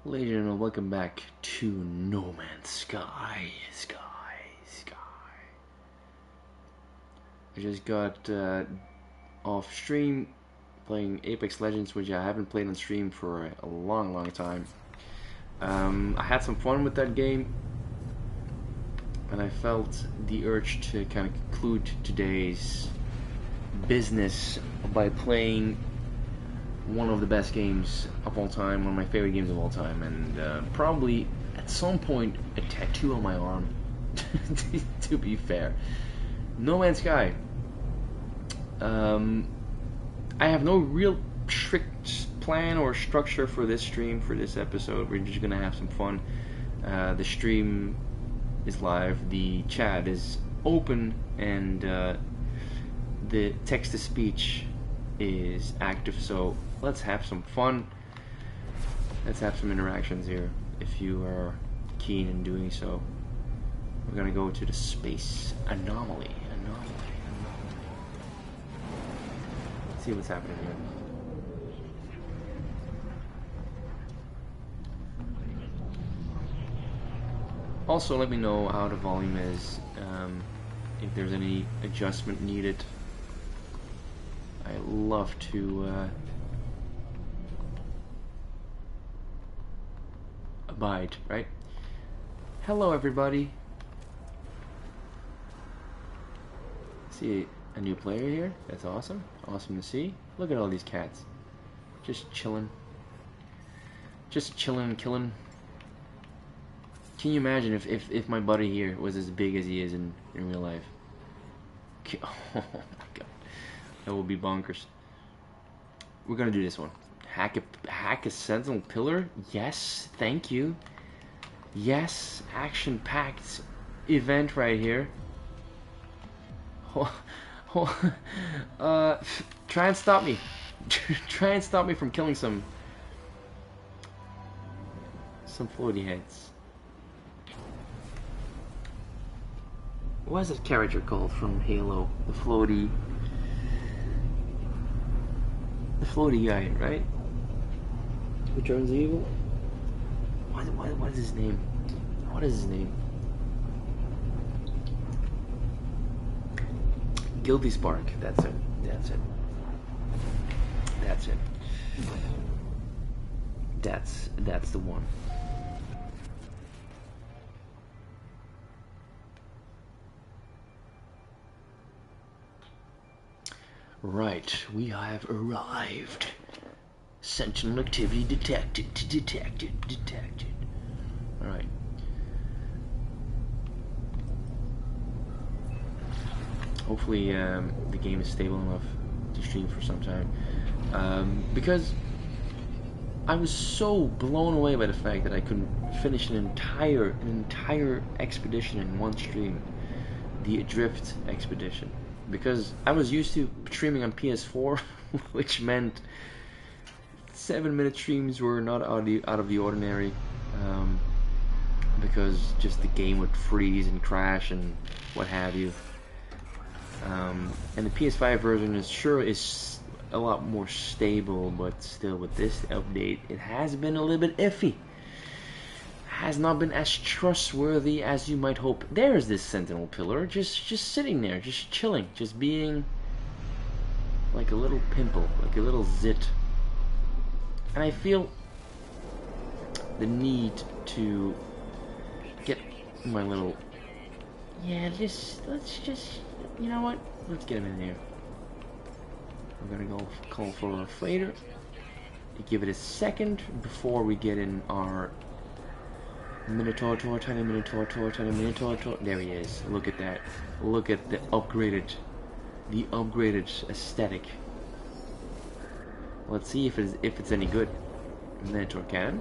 Ladies and gentlemen, welcome back to No Man's Sky. I just got off stream playing Apex Legends, which I haven't played on stream for a long time. I had some fun with that game, and I felt the urge to kind of conclude today's business by playing one of the best games of all time, one of my favorite games of all time, and probably at some point a tattoo on my arm, to be fair. No Man's Sky. I have no real strict plan or structure for this stream, for this episode. We're just gonna have some fun. The stream is live, the chat is open, and the text-to-speech is active, so let's have some fun. Let's have some interactions here, if you are keen in doing so. We're gonna go to the space anomaly. See what's happening here. Also, let me know how the volume is, if there's any adjustment needed. I love to abide, right? Hello, everybody. See a new player here. That's awesome. Awesome to see. Look at all these cats. Just chilling. Just chilling and killing. Can you imagine if my buddy here was as big as he is in real life? Oh my god. That would be bonkers. We're gonna do this one. Hack a sentinel pillar? Yes, thank you. Yes, action-packed event right here. Try and stop me. Try and stop me from killing some floaty heads. What is this character called from Halo? The floaty guy, right? Who turns evil? What is his name? What is his name? Guilty Spark. That's it. That's it. That's it. That's the one. Right, we have arrived. Sentinel activity detected. Alright. Hopefully the game is stable enough to stream for some time. Because I was so blown away by the fact that I couldn't finish an entire expedition in one stream. The Adrift expedition. Because I was used to streaming on PS4, which meant 7-minute streams were not out of the ordinary, because just the game would freeze and crash and what have you. And the PS5 version is a lot more stable, but still with this update, it has been a little bit iffy. Has not been as trustworthy as you might hope. There's this sentinel pillar, just sitting there, just chilling, just being like a little pimple, like a little zit. And I feel the need to get my little, let's just, you know what? Let's get him in here. We're gonna go call for a freighter. Give it a second before we get in our tiny Minotaur. There he is. Look at that. Look at the upgraded aesthetic. Let's see if it's any good. Minotaur cannon.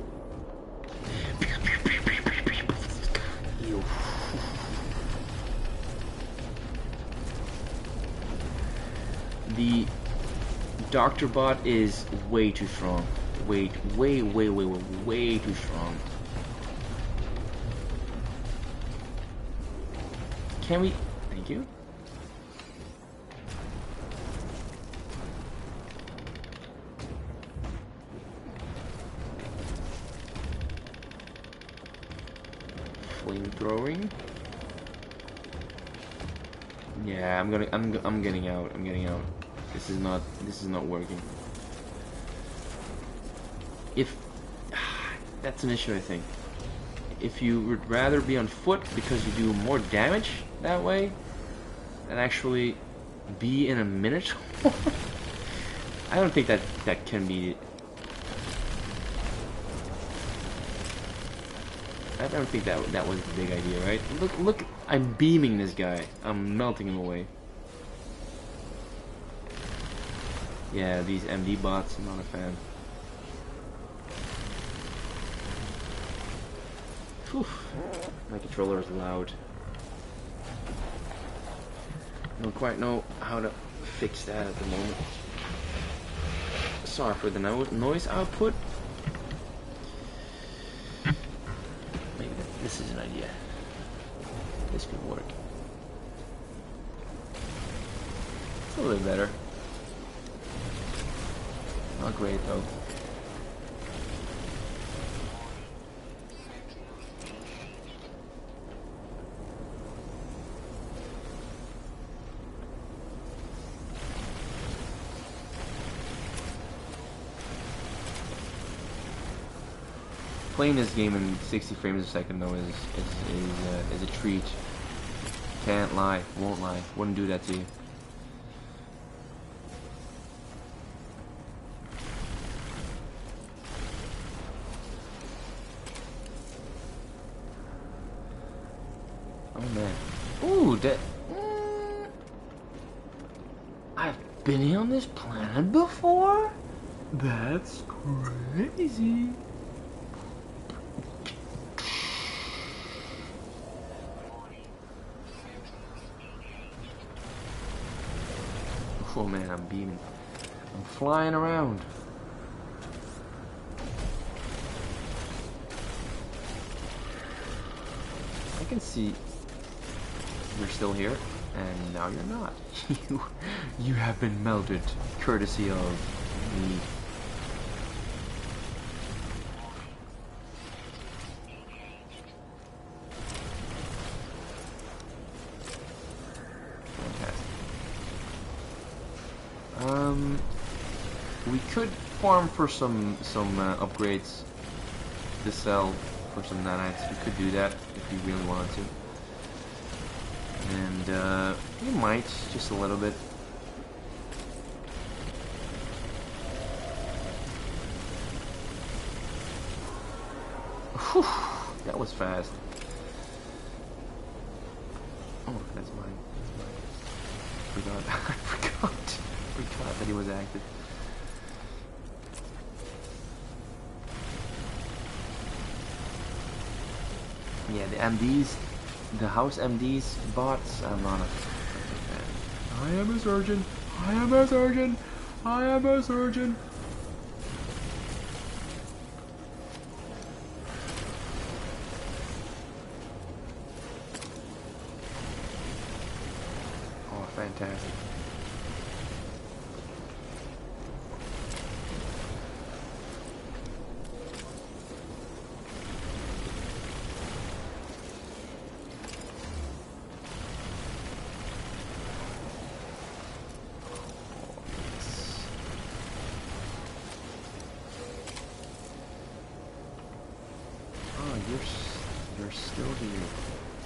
The Doctor Bot is way too strong. Way too strong. Can we? Thank you. Flamethrowing. Yeah, I'm getting out. I'm getting out. This is not working. If that's an issue, I think. If you would rather be on foot because you do more damage that way than actually be in a Minotaur, I don't think that can be. I don't think that was the big idea, right? Look! I'm beaming this guy. I'm melting him away. Yeah, these MD bots, I'm not a fan. Whew. My controller is loud. I don't quite know how to fix that at the moment. Sorry for the noise output. Maybe this is an idea. This could work. It's a little bit better. Not great though. Playing this game in 60 frames a second though is a treat. Can't lie, won't lie, wouldn't do that to you. Oh man. Ooh, that. I've been here on this planet before? That's crazy. Oh man, I'm beaming. I'm flying around. I can see you're still here, and now you're not. You have been melted, courtesy of me. We could farm for some upgrades to sell for some nanites. We could do that if we really wanted to, and we might just a little bit. Whew, that was fast. Oh, that's mine. I forgot that he was active. Yeah, the MDs, the house MDs bots, I'm not a fan. I am a surgeon. I am a surgeon. I am a surgeon. Oh, fantastic. You're still here.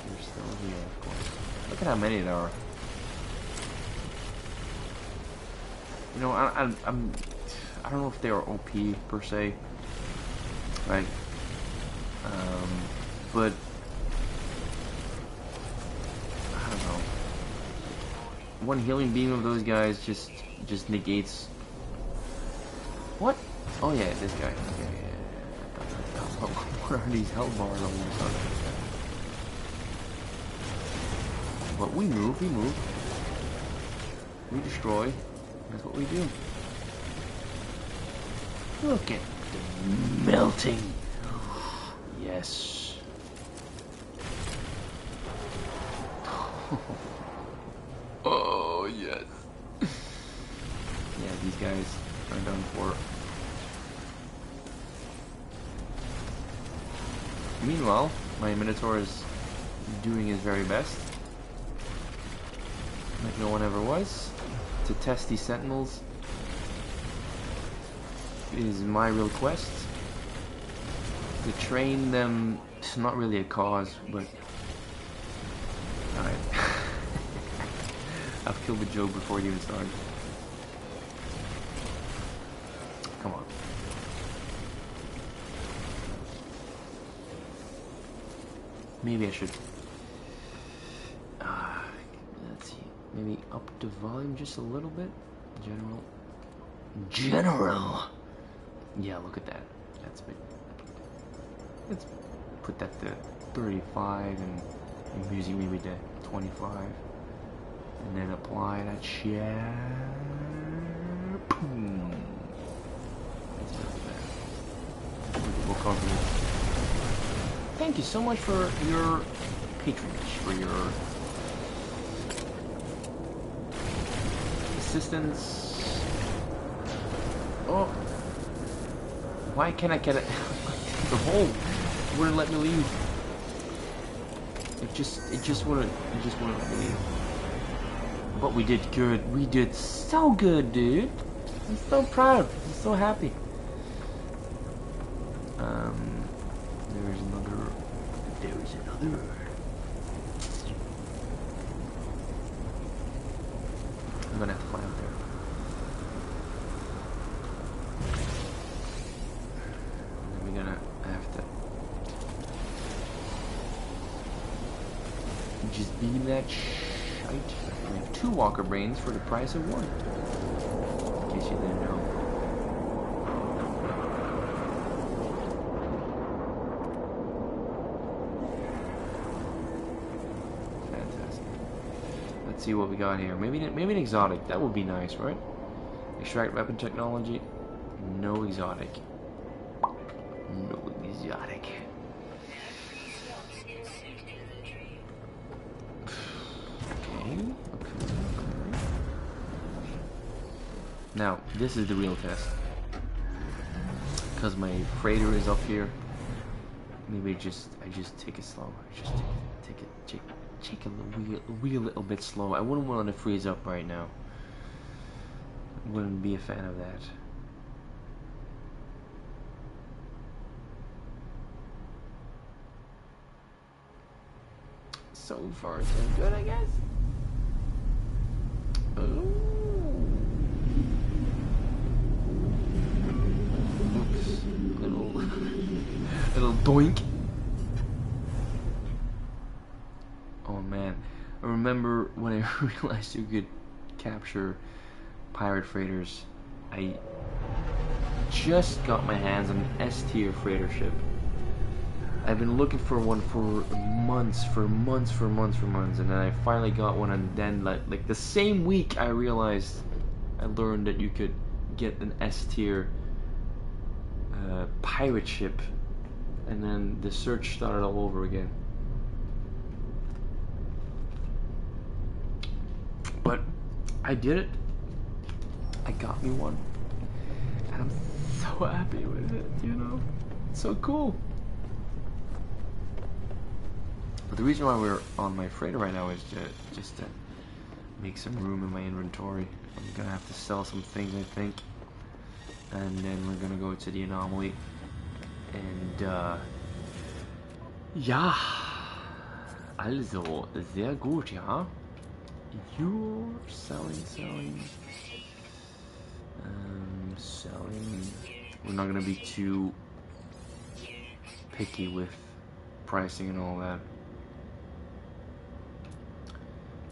You're still here, of course. Look at how many there are. You know, I don't know if they are OP per se, right? But I don't know. One healing beam of those guys just negates. What? Oh yeah, this guy. Okay, yeah. What are these health bars all of a sudden? But we move. We destroy. That's what we do. Look at the melting. Yes. Oh, yes. Yeah, these guys are done for. Meanwhile, my Minotaur is doing his very best, like no one ever was, to test these sentinels. Is my real quest. To train them, it's not really a cause, but... Alright. I've killed the joke before it even started. Come on. Maybe I should... let's see. Maybe up the volume just a little bit. General! Yeah, look at that. That's big. Let's put that to 35 and music maybe to 25. And then apply that shit. Boom. That's not bad. We'll cover it. Thank you so much for your patronage, for your assistance. Oh. Why can't I get it? The hole wouldn't let me leave. It just wouldn't let me leave. But we did good. We did so good, dude. I'm so proud. I'm so happy. There's another. I'm gonna have to fly out there. I have to just be that shite. I have 2 walker brains for the price of 1. In case you didn't know. Fantastic. Let's see what we got here. Maybe an exotic. That would be nice, right? Extract weapon technology. No exotic. No exotic. Okay. Now, this is the real test. Because my freighter is up here. Maybe I just take it slow. Take a wee little bit slow. I wouldn't want to freeze up right now. Wouldn't be a fan of that. So far, so good, I guess. Ooh. Oops. Little doink. Oh man. I remember when I realized you could capture pirate freighters. I just got my hands on an S-tier freighter ship. I've been looking for one for months, and then I finally got one, and then like the same week I learned that you could get an S-tier pirate ship, and then the search started all over again. But I did it. I got me one, and I'm so happy with it. You know, it's so cool. But the reason why we're on my freighter right now is just to make some room in my inventory. I'm gonna have to sell some things, I think, and then we're gonna go to the anomaly. And ja, also sehr gut, ja. You're selling. We're not gonna be too picky with pricing and all that.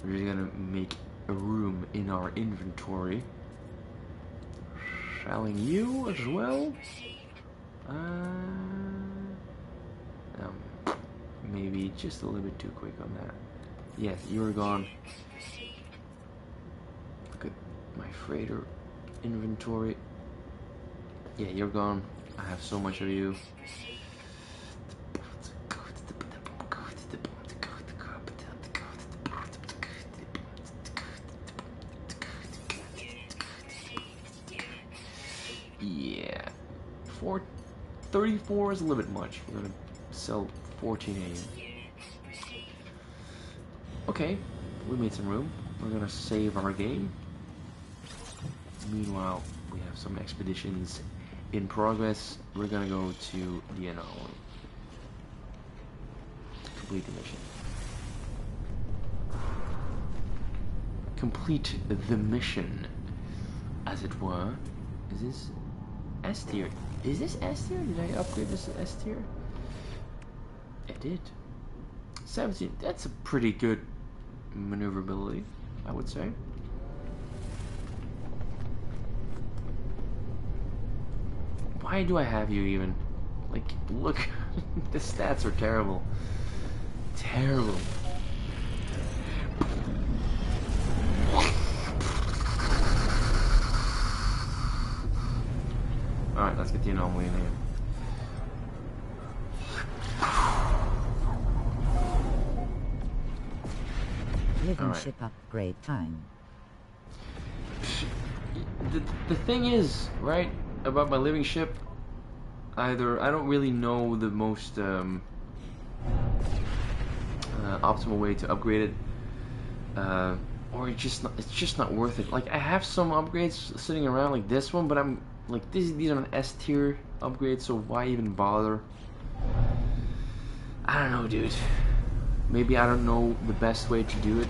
We're just gonna make a room in our inventory. Selling you as well. Maybe just a little bit too quick on that. Yes, you're gone. Look at my freighter inventory. Yeah, you're gone. I have so much of you. Yeah. 34 is a little bit much. We're gonna sell 14 AM. Okay, we made some room. We're gonna save our game. Meanwhile, we have some expeditions in progress. We're gonna go to the anomaly. Complete the mission. Complete the mission, as it were. Is this S tier? Is this S tier? Did I upgrade this to S tier? I did. 17. That's a pretty good maneuverability, I would say. Why do I have you even? Like, look, the stats are terrible. Terrible. Alright, let's get the anomaly in here. Living ship upgrade time. The thing is, right, about my living ship, either I don't really know the most optimal way to upgrade it, or it's just not worth it. Like, I have some upgrades sitting around, like this one, but I'm like, these are an S tier upgrades, so why even bother? I don't know, dude. Maybe I don't know the best way to do it,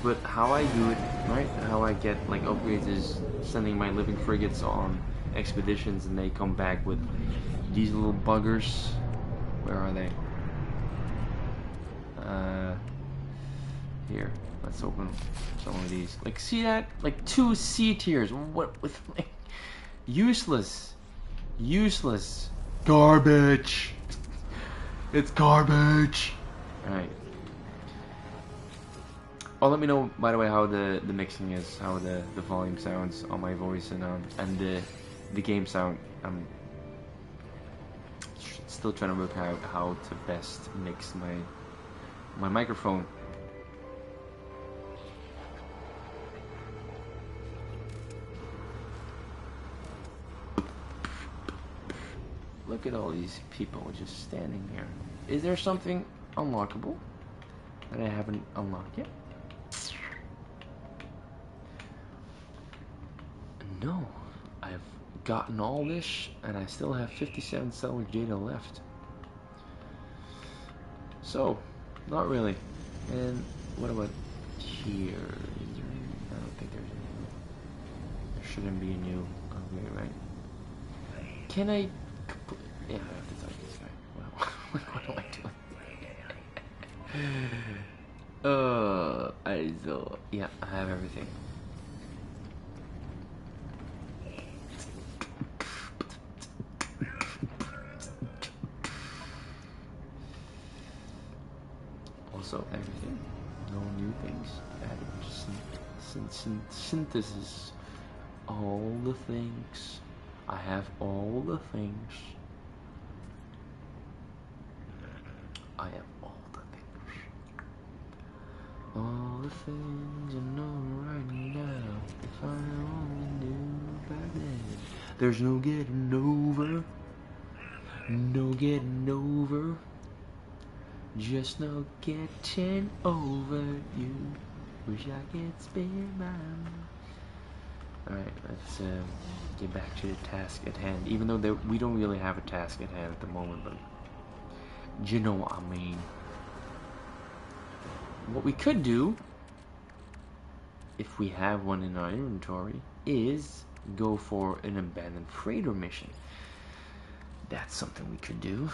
but how I do it, right? How I get like upgrades is sending my living frigates on expeditions, and they come back with these little buggers. Where are they? Here. Let's open some of these. Like, see that? Like 2 C tiers. What with like useless, useless, garbage. It's garbage. All right. Oh, let me know, by the way, how the mixing is, how the volume sounds on my voice, and the game sound. I'm still trying to work out how to best mix my microphone. Look at all these people just standing here. Is there something unlockable that I haven't unlocked yet? No, I've gotten all this, and I still have 57 salvage data left. So, not really. And what about here? Is there any? I don't think there's any. There shouldn't be a new upgrade, right? Can I? Yeah, I have to talk to this guy. Wow, what am I doing? Yeah, I have everything. Also, everything. No new things added. Synthesis. All the things. I have all the things. I have all the things. All the things I know right now. If I only knew back then. There's no getting over. No getting over. Just no getting over you. Wish I could spare my mind. Alright, let's get back to the task at hand. Even though we don't really have a task at hand at the moment, but you know what I mean. What we could do, if we have one in our inventory, is go for an abandoned freighter mission. That's something we could do.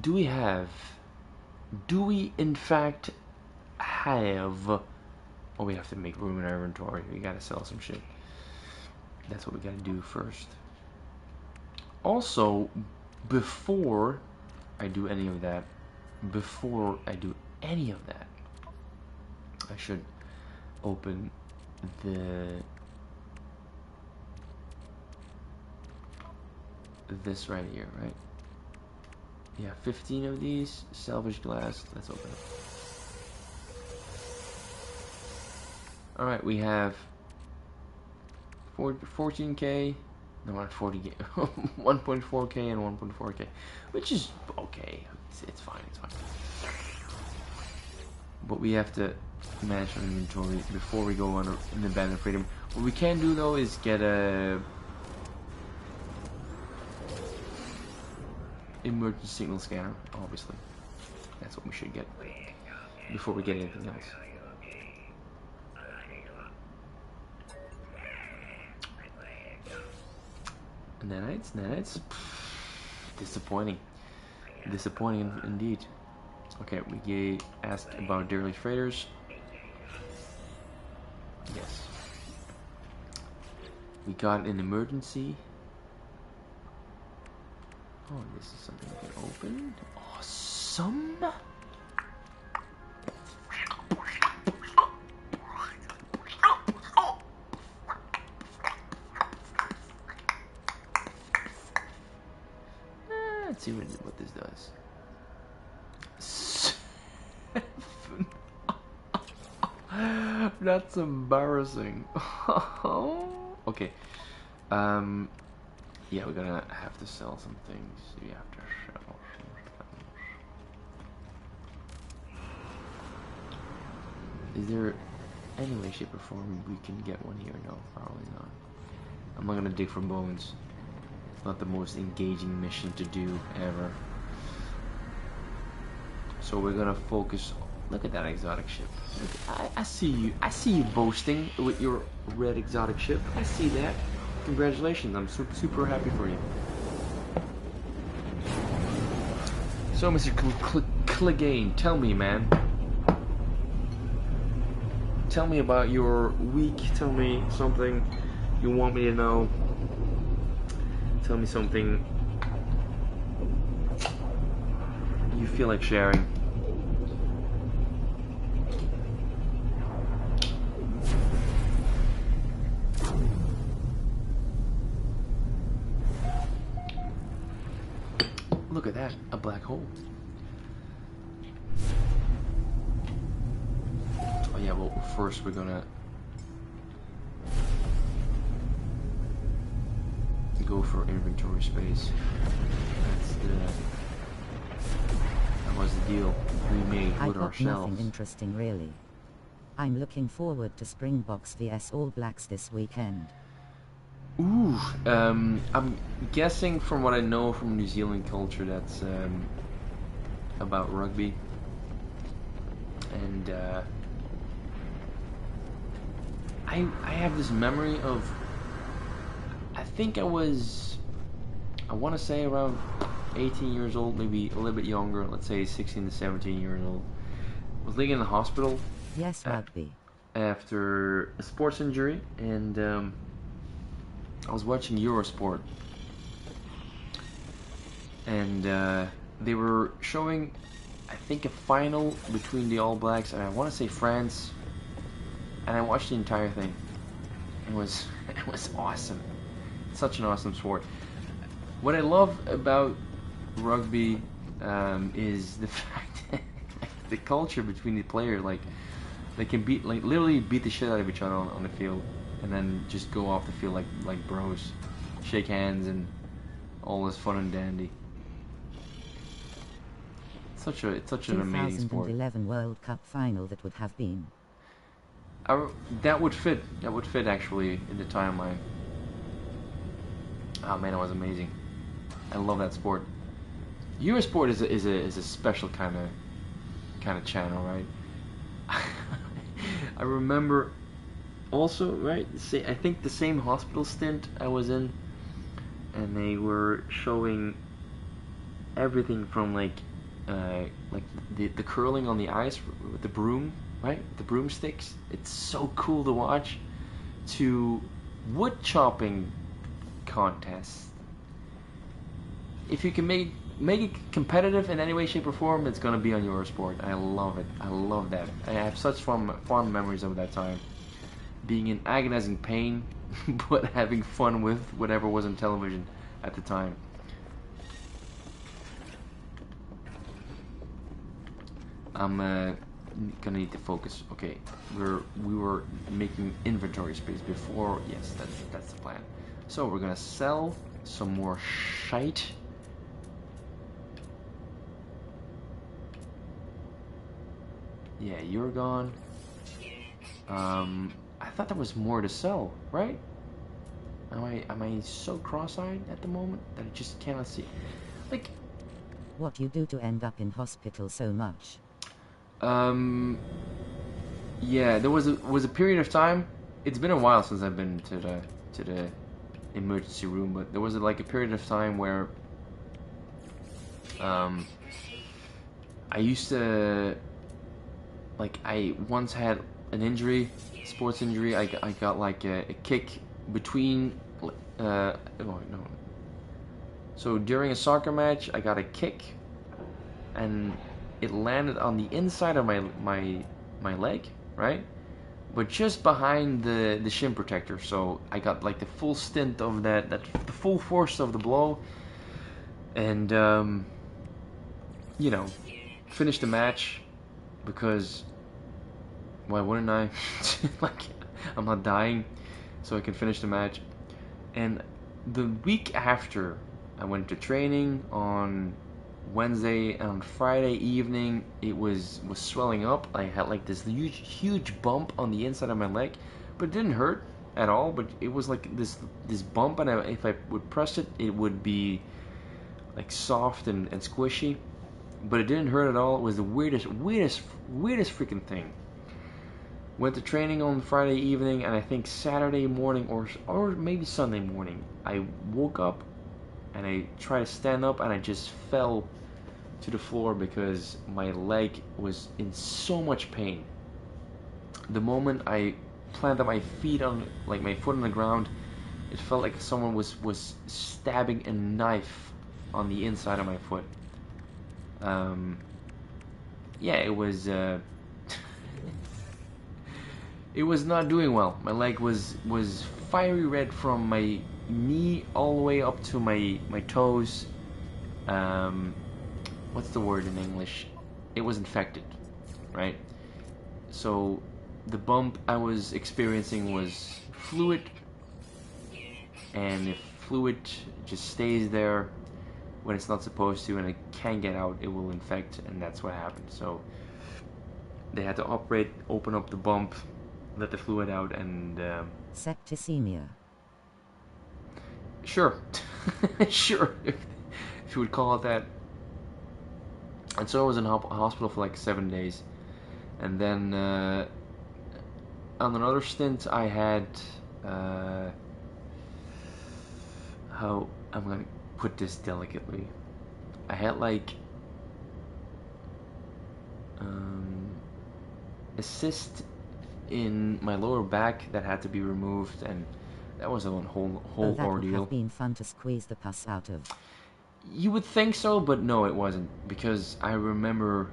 Do we in fact have... Oh, we have to make room in our inventory. We gotta sell some shit. That's what we gotta do first. Also, before I do any of that, I should open this right here, right? Yeah, 15 of these salvage glass. Let's open it. Alright, we have 14k, No, at 40k, 1.4k and 1.4k, which is okay. It's fine. It's fine. But we have to manage our inventory before we go on in the Band of Freedom. What we can do though is get a emergency signal scanner. Obviously, that's what we should get before we get anything else. Nanites, disappointing. Disappointing indeed. Okay, we asked about daily freighters. Yes. We got an emergency. Oh, this is something we can open. Awesome. Let's see what this does. 7. That's embarrassing. Okay. Yeah, we're gonna have to sell some things. We have to sell some things. Is there any way, shape, or form we can get one here? No, probably not. I'm not gonna dig for bones. Not the most engaging mission to do ever. So we're gonna focus. Look at that exotic ship. I see you. I see you boasting with your red exotic ship. I see that. Congratulations. I'm super happy for you. So, Mr. Clegane, tell me, man. Tell me about your week. Tell me something you want me to know. Tell me something you feel like sharing. Look at that, a black hole. Oh yeah, well first we're gonna go for inventory space. That was the deal we made with ourselves. Nothing interesting really. I'm looking forward to Springboks vs All Blacks this weekend. Ooh, I'm guessing from what I know from New Zealand culture that's about rugby. And I have this memory of, I think I want to say around 18 years old, maybe a little bit younger, let's say 16 to 17 years old. I was laying in the hospital. Yes, rugby. After a sports injury, and I was watching Eurosport, and they were showing, I think, a final between the All Blacks and I want to say France, and I watched the entire thing. It was awesome. It's such an awesome sport. What I love about rugby is the fact that the culture between the players, like they can literally beat the shit out of each other on the field, and then just go off the field like bros, shake hands and all this fun and dandy. It's such an amazing sport. 2011 World Cup final that would have been. That would fit actually in the timeline. Oh man, it was amazing. I love that sport. Eurosport is a special kind of channel, right? I remember also, right? I think the same hospital stint I was in, and they were showing everything from like the curling on the ice with the broom, right? The broomsticks. It's so cool to watch. To wood chopping contests. If you can make it competitive in any way, shape, or form, it's gonna be on Eurosport. I love it. I love that. I have such fond memories of that time. Being in agonizing pain, but having fun with whatever was on television at the time. I'm gonna need to focus. Okay, we were making inventory space before. Yes, that's the plan. So we're gonna sell some more shite. Yeah, you're gone. I thought there was more to sell, right? Am I so cross-eyed at the moment that I just cannot see? Like, What you do to end up in hospital so much? yeah, there was a period of time. It's been a while since I've been to the emergency room, but there was like a period of time where I used to, like, I once had an injury, sports injury. I got like a kick between oh no. So during a soccer match, I got a kick, and it landed on the inside of my leg, right? But just behind the shin protector. So I got like the full stint of that the full force of the blow, and you know, finished the match because why wouldn't I? Like, I'm not dying, so I can finish the match. And the week after, I went to training on Wednesday, and on Friday evening it was swelling up. I had like this huge bump on the inside of my leg, but it didn't hurt at all. But it was like this bump, and if I would press it, it would be like soft and squishy. But it didn't hurt at all. It was the weirdest freaking thing. Went to training on Friday evening, and I think Saturday morning or maybe Sunday morning, I woke up and I tried to stand up, and I just fell to the floor because my leg was in so much pain. The moment I planted my feet on, like my foot on the ground, it felt like someone was stabbing a knife on the inside of my foot. Yeah, it was it was not doing well. My leg was fiery red from my knee all the way up to my toes. What's the word in English? It was infected, right? So the bump I was experiencing was fluid, and if fluid just stays there when it's not supposed to and it can't get out, it will infect, and that's what happened. So they had to open up the bump, let the fluid out, and Septicemia. sure, sure, if you would call it that. And so I was in hospital for like 7 days, and then on another stint I had how I'm gonna put this delicately. I had like a cyst in my lower back that had to be removed, and that was a whole That would ordeal. have been fun to squeeze the pus out of. You would think so, but no, it wasn't, because I remember.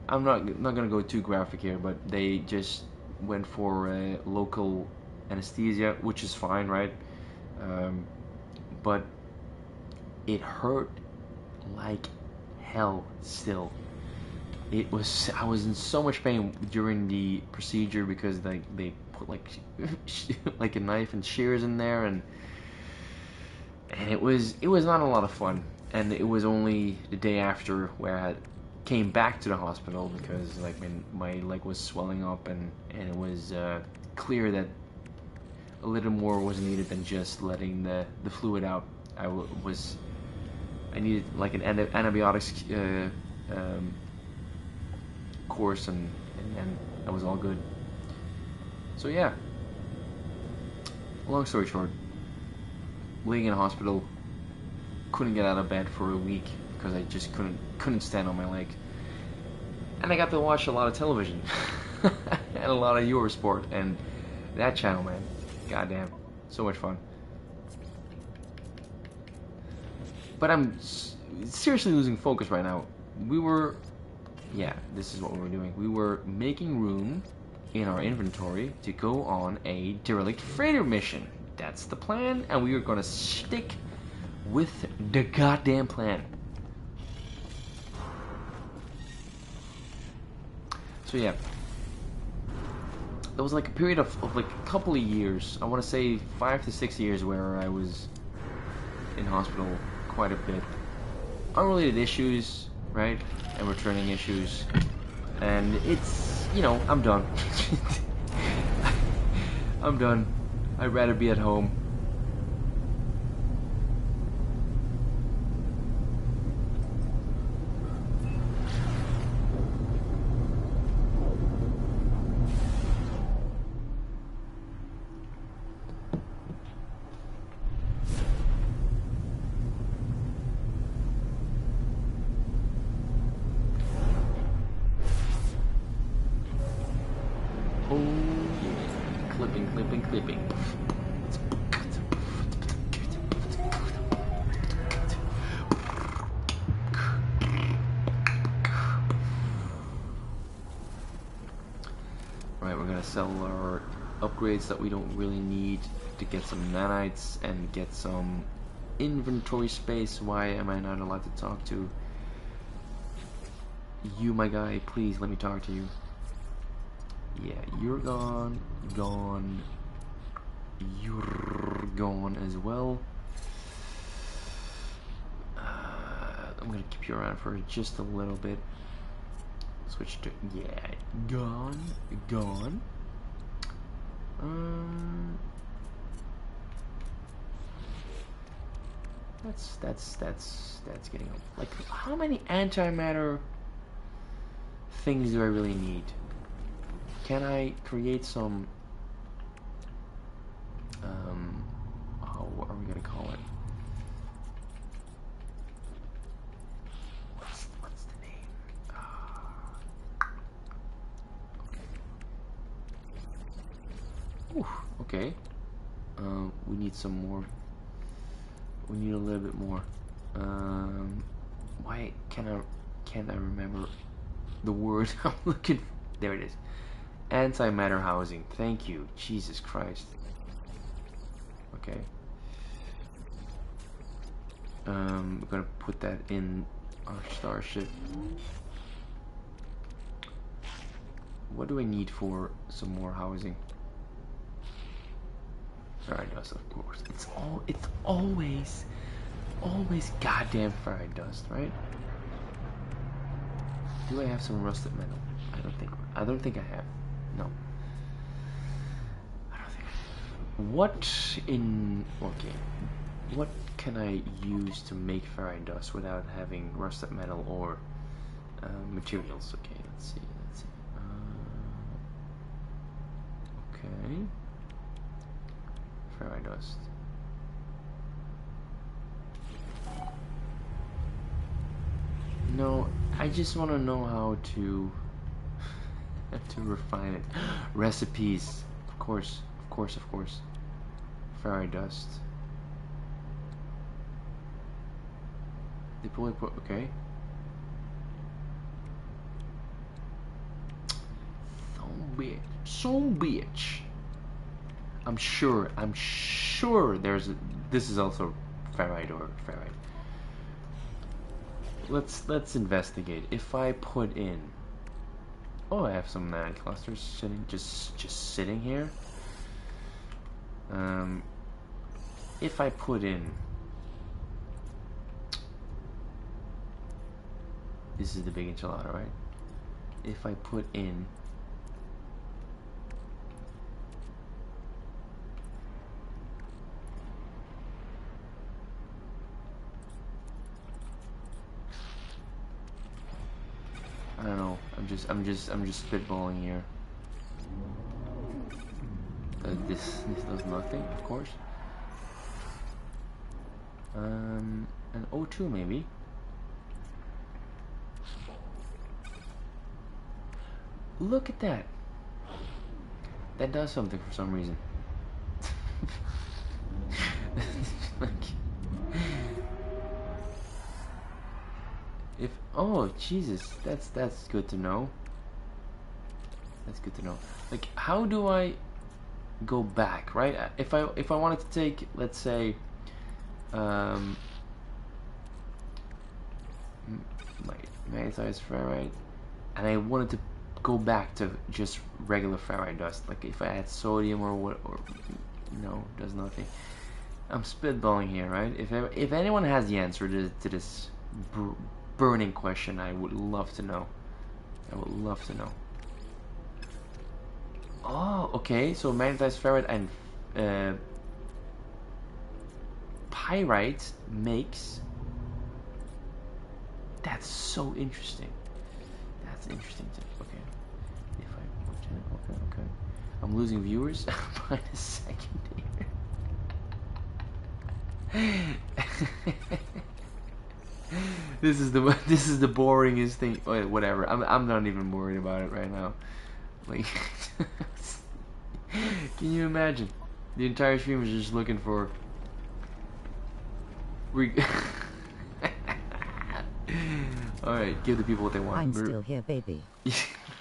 I'm not gonna go too graphic here, but they just went for local anesthesia, which is fine, right? But it hurt like hell still. I was in so much pain during the procedure because they put like like a knife and shears in there, and it was not a lot of fun. And it was only the day after where I came back to the hospital because like my leg was swelling up, and it was clear that a little more was needed than just letting the fluid out. I needed like an antibiotics course, and then that was all good. So yeah, long story short, laying in a hospital, couldn't get out of bed for a week because I just couldn't stand on my leg. And I got to watch a lot of television and a lot of Eurosport, and that channel, man, goddamn, so much fun. But I'm seriously losing focus right now. Yeah, this is what we were doing. We were making room in our inventory to go on a derelict freighter mission. That's the plan, and we are gonna stick with the goddamn plan. So yeah, there was like a period of like a couple of years. I want to say 5 to 6 years where I was in hospital quite a bit. Unrelated issues, right? And returning issues. And it's, you know, I'm done. I'm done. I'd rather be at home. Clipping. Right, we're gonna sell our upgrades that we don't really need to get some nanites and get some inventory space. Why am I not allowed to talk to you, my guy? Please let me talk to you. Yeah, you're gone. You're gone as well. I'm gonna keep you around for just a little bit. Switch to, yeah, gone. That's getting up. Like, how many antimatter things do I really need? Can I create some? What are we gonna call it? What's the name? Okay. Ooh, okay. We need some more. We need a little bit more. Why can't I remember the word I'm looking for? There it is. Antimatter housing. Thank you. Jesus Christ. Okay. We're gonna put that in our starship. What do I need for some more housing? Fairy dust, of course. It's always goddamn fairy dust, right? Do I have some rusted metal? I don't think I have. No. I don't think I have. What can I use to make fairy dust without having rusted metal or materials? Okay, let's see. Okay. Fairy dust. No, I just want to know how to refine it. Recipes, of course. Fairy dust. Deploy. Okay. Some bitch. I'm sure there's this is also ferrite or ferrite. Let's investigate. If I put in, oh, I have some nine clusters sitting just sitting here. If I put in, this is the big enchilada, right? If I put in I don't know. I'm just spitballing here. This does nothing, of course. An O2 maybe. Look at that. That does something for some reason. Like, if oh Jesus, that's good to know. That's good to know. Like, how do I go back, right? If I wanted to take, let's say, my magnetized ferrite, and I wanted to go back to just regular ferrite dust. Like if I add sodium or what, or no, does nothing. I'm spitballing here, right? If anyone has the answer to this burning question, I would love to know. I would love to know. Oh, okay. So magnetized ferrite and pyrite makes. That's so interesting. That's interesting too. Okay. If I okay. I'm losing viewers by the second here. This is the boringest thing. Wait, whatever. I'm not even worried about it right now. Like, can you imagine? The entire stream is just looking for. Alright, give the people what they want. I'm still here, baby.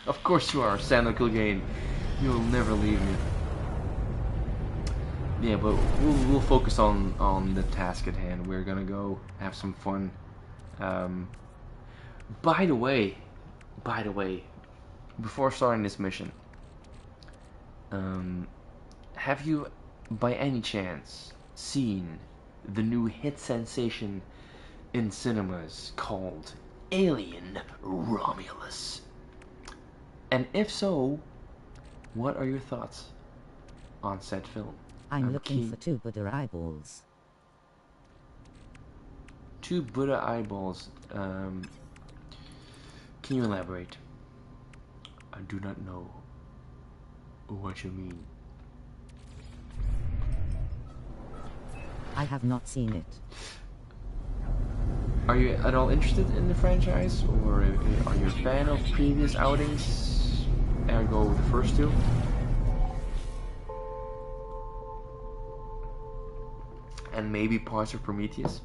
Of course you are, Sandal Kilgane. You'll never leave me. Yeah, but we'll focus on the task at hand. We're gonna go have some fun. By the way, before starting this mission, have you, by any chance, seen the new hit sensation in cinemas called Alien Romulus? And if so, what are your thoughts on said film? I'm looking for 2 Buddha eyeballs. 2 Buddha eyeballs. Can you elaborate? I do not know what you mean. I have not seen it. Are you at all interested in the franchise, or are you a fan of previous outings? Ergo, the first 2? And maybe parts of Prometheus?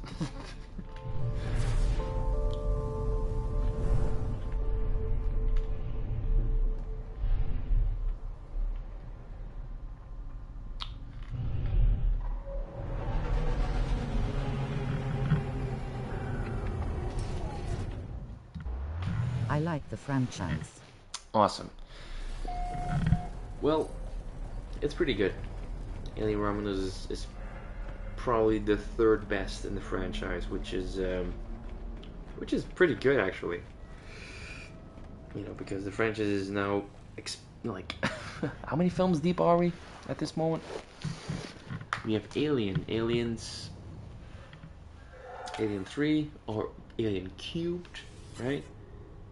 I like the franchise. Awesome. Well, it's pretty good. Alien Romulus is probably the 3rd best in the franchise, which is pretty good actually. You know, because the franchise is now like how many films deep are we at this moment? We have Aliens, Alien 3 or Alien Cubed, right?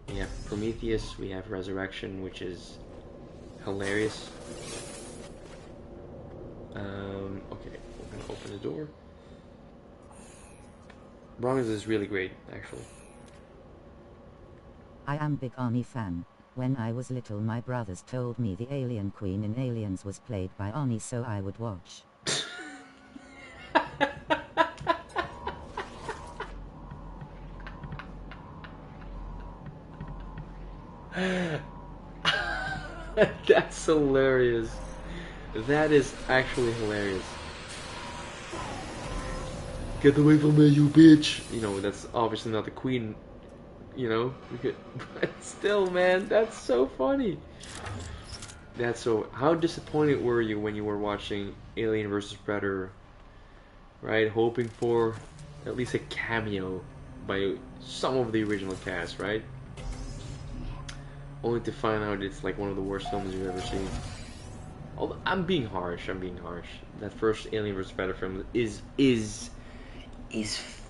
We have Prometheus, we have Resurrection, which is hilarious. Okay, we're gonna open the door. Romulus is really great, actually. I am big Arnie fan. When I was little, my brothers told me the alien queen in Aliens was played by Arnie, so I would watch. That's hilarious. That is actually hilarious. Get away from me, you bitch! You know, that's obviously not the queen, you know? But still, man, that's so funny. That's so... How disappointed were you when you were watching Alien vs. Predator, right? Hoping for at least a cameo by some of the original cast, right? Only to find out it's like one of the worst films you've ever seen. Although, I'm being harsh. That first Alien vs. Predator film is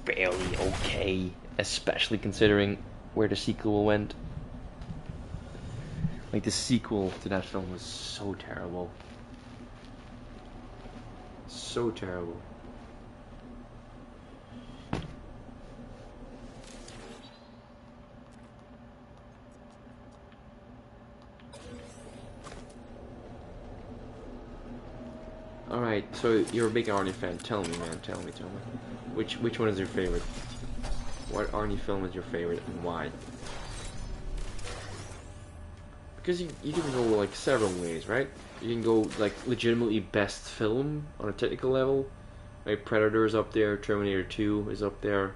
fairly okay, especially considering where the sequel went. Like, the sequel to that film was so terrible. So terrible. Alright, so you're a big Arnie fan. Tell me, man. Tell me. Which one is your favorite? What Arnie film is your favorite and why? Because you can go like several ways, right? You can go like legitimately best film on a technical level. Right? Predator is up there. Terminator 2 is up there.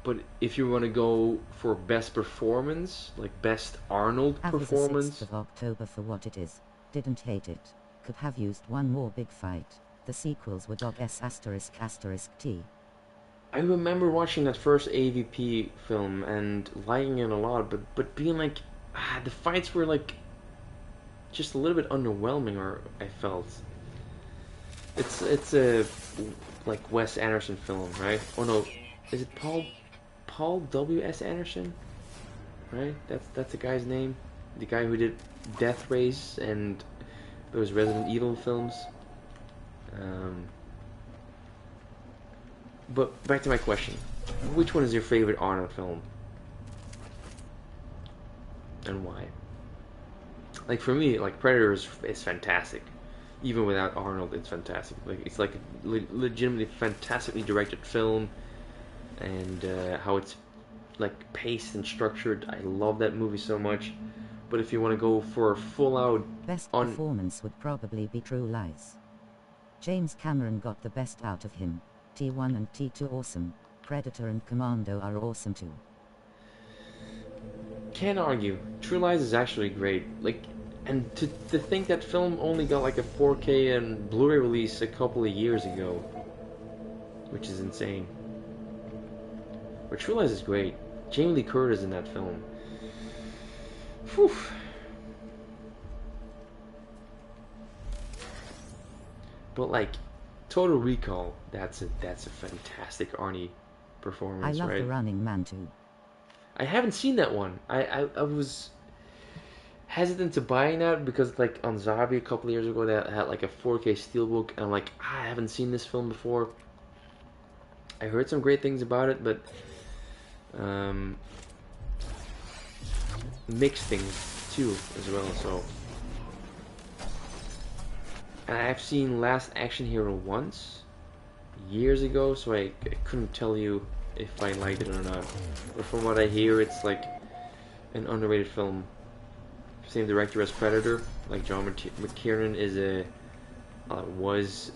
But if you want to go for best performance, like best Arnold Have was the 6th performance, of October for what it is. Didn't hate it. Could have used one more big fight. The sequels were dog s asterisk asterisk t. I remember watching that first AVP film and liking it a lot, but being like, the fights were like just a little bit underwhelming, or I felt. It's a like Wes Anderson film, right? Oh no, is it Paul W. S. Anderson? Right? That's the guy's name. The guy who did Death Race and those Resident Evil films. Um, but back to my question: which one is your favorite Arnold film, and why? Like for me, like Predator is fantastic. Even without Arnold, it's fantastic. Like it's like a legitimately fantastically directed film, and how it's like paced and structured. I love that movie so much. But if you want to go for a full out Best on, performance would probably be True Lies. James Cameron got the best out of him. T1 and T2 awesome. Predator and Commando are awesome too. can't argue. True Lies is actually great. Like, and to think that film only got like a 4K and Blu-ray release a couple of years ago, which is insane. But True Lies is great. Jamie Lee Curtis in that film. Whew. But like Total Recall, that's a fantastic Arnie performance, I love right? The Running Man too. I haven't seen that one. I was hesitant to buying that because like on Zavi a couple of years ago that had like a 4K steelbook, and I'm like, I haven't seen this film before. I heard some great things about it, but mixed things too as well. So, and I've seen Last Action Hero once years ago, so I couldn't tell you if I liked it or not. But from what I hear, it's like an underrated film. Same director as Predator. Like John McTiernan is was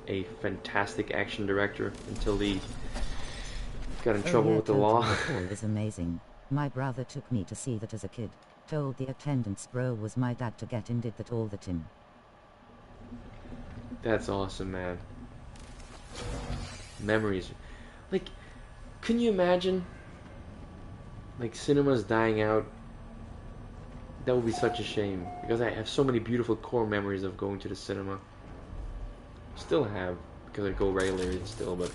a fantastic action director until he got in trouble with the law. Total Recall is amazing. My brother took me to see that as a kid. Told the attendants bro was my dad to get in, did that all the time. That's awesome, man. Memories. Like, can you imagine? Like, cinemas dying out. That would be such a shame. Because I have so many beautiful core memories of going to the cinema. Still have, because I go regularly still, but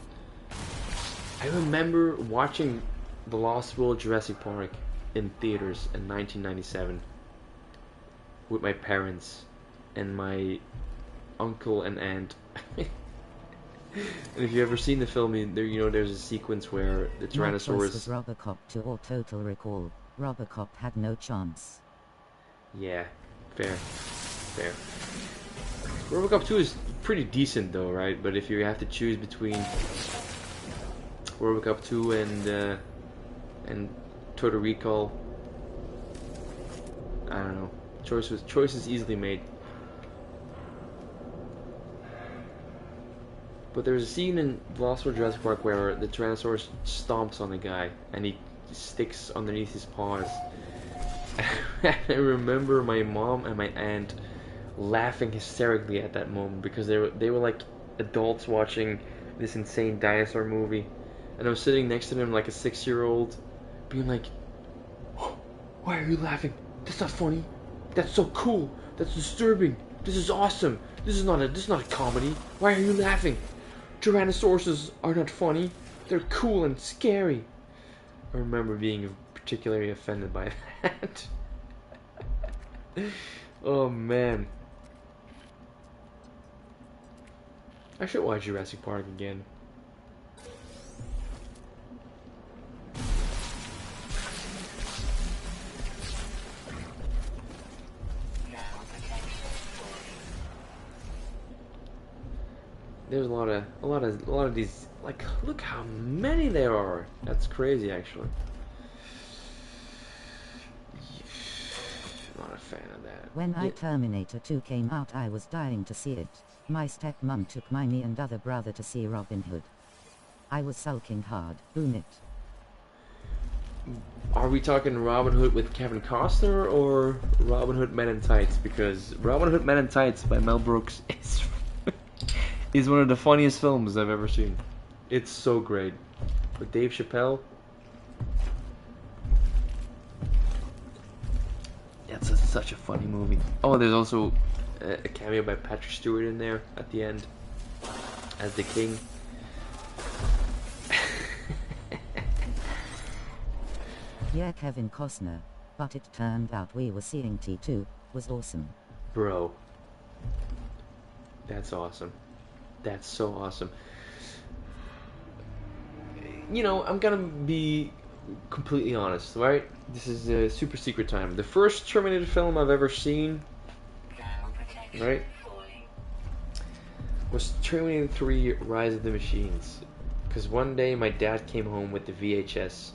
I remember watching The Lost World Jurassic Park in theaters in 1997 with my parents and my uncle and aunt. And if you've ever seen the film, there's a sequence where the Tyrannosaurus. My choice was Robocop 2 or Total Recall. Robocop had no chance. Yeah, fair. Robocop 2 is pretty decent though, right? But if you have to choose between Robocop 2 and Total Recall, I don't know. Choice is easily made. But there's a scene in The Lost World Jurassic Park where the Tyrannosaurus stomps on a guy and he sticks underneath his paws. I remember my mom and my aunt laughing hysterically at that moment because they were like adults watching this insane dinosaur movie, and I was sitting next to them like a 6-year-old, being like, oh, "Why are you laughing? That's not funny. That's so cool. That's disturbing. This is awesome. This is not a comedy. Why are you laughing? Tyrannosauruses are not funny. They're cool and scary." I remember being particularly offended by that. Oh man. I should watch Jurassic Park again. There's a lot of these, like, look how many there are. That's crazy actually. Not a fan of that. When Terminator 2 came out, I was dying to see it. My stepmom took me and other brother to see Robin Hood. I was sulking hard. Boom it. Are we talking Robin Hood with Kevin Costner or Robin Hood Men in Tights? Because Robin Hood Men in Tights by Mel Brooks is one of the funniest films I've ever seen. It's so great. With Dave Chappelle. That's such a funny movie. Oh, there's also a cameo by Patrick Stewart in there at the end as the king. Yeah, Kevin Costner, but it turned out we were seeing T2, was awesome. Bro. That's awesome. That's so awesome. You know, I'm gonna be completely honest, right? This is a super secret time. The first Terminator film I've ever seen, right, was Terminator 3 Rise of the Machines. Because one day my dad came home with the VHS.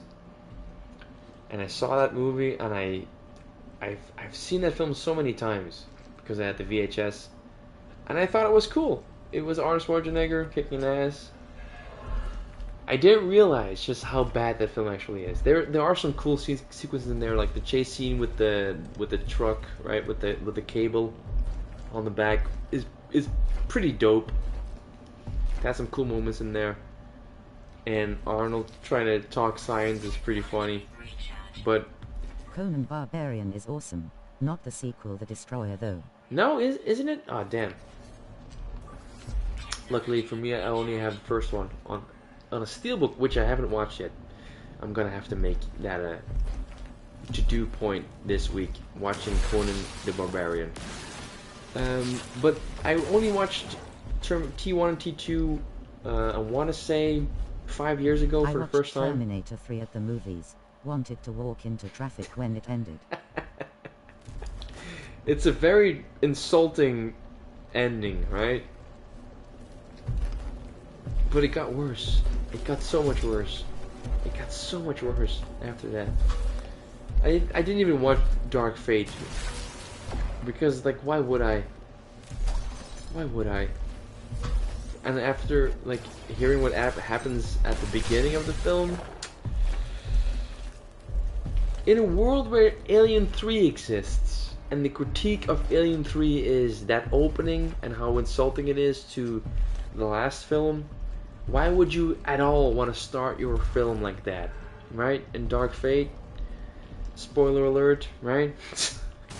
And I saw that movie, and I've seen that film so many times because I had the VHS, and I thought it was cool. It was Arnold Schwarzenegger kicking ass. I didn't realize just how bad that film actually is. There are some cool sequences in there, like the chase scene with the truck, right, with the cable on the back is pretty dope. It has some cool moments in there, and Arnold trying to talk science is pretty funny. But Conan Barbarian is awesome. Not the sequel, The Destroyer, though. no, isn't it? Oh, damn. Luckily for me, I only have the first one on a steelbook, which I haven't watched yet. I'm gonna have to make that a to-do point this week, watching Conan the Barbarian. But I only watched T1 and T2, I want to say 5 years ago for the first time. I watched Terminator 3 at the movies. Wanted to walk into traffic when it ended. It's a very insulting ending, right? But it got worse. It got so much worse. It got so much worse after that. I didn't even watch Dark Fate. Because, like, why would I? Why would I? And after, like, hearing what happens at the beginning of the film, in a world where Alien 3 exists, and the critique of Alien 3 is that opening and how insulting it is to the last film, why would you at all want to start your film like that, right? In Dark Fate, spoiler alert, right?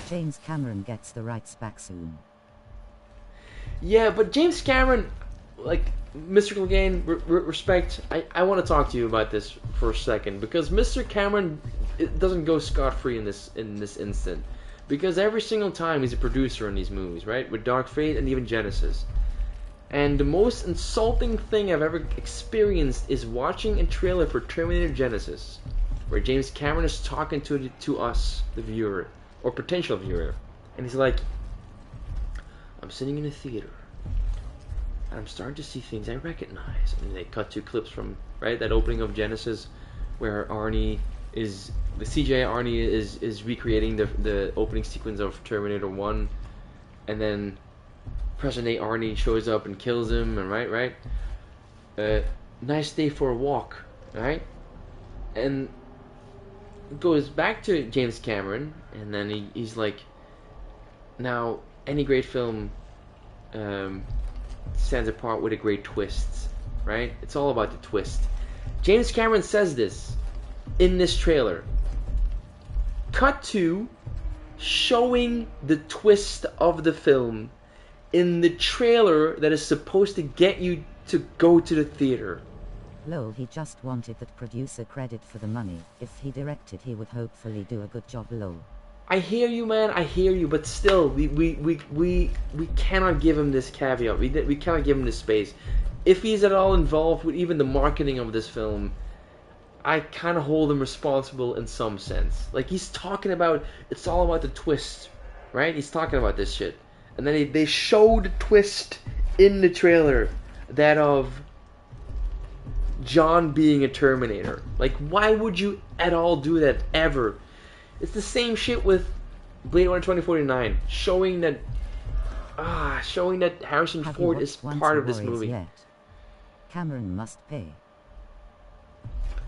James Cameron gets the rights back soon. Yeah, but James Cameron, like, Mr. Clegane, respect, I want to talk to you about this for a second, because Mr. Cameron, it doesn't go scot-free in this instant, because every single time he's a producer in these movies, right? With Dark Fate and even Genesis. And the most insulting thing I've ever experienced is watching a trailer for Terminator Genesis, where James Cameron is talking to us, the viewer, or potential viewer, and he's like, I'm sitting in a theater, and I'm starting to see things I recognize. And they cut two clips from, right, that opening of Genesis, where Arnie is, the CGI Arnie is recreating the opening sequence of Terminator 1, and then present day Arnie shows up and kills him, and right, nice day for a walk, right? And it goes back to James Cameron, and then he's like, now, any great film stands apart with a great twist, right? It's all about the twist. James Cameron says this in this trailer. Cut to showing the twist of the film in the trailer that is supposed to get you to go to the theater. Lol, he just wanted that producer credit for the money. If he directed, he would hopefully do a good job, lol. I hear you, man. I hear you, but still, we cannot give him this caveat. We cannot give him this space. If he's at all involved with even the marketing of this film, I kind of hold him responsible in some sense. Like, he's talking about, it's all about the twist, right? He's talking about this shit. And then they showed the twist in the trailer, that of John being a Terminator. Like, why would you at all do that, ever? It's the same shit with Blade Runner 2049, showing that Harrison Ford is part of this movie. Yet? Cameron must pay.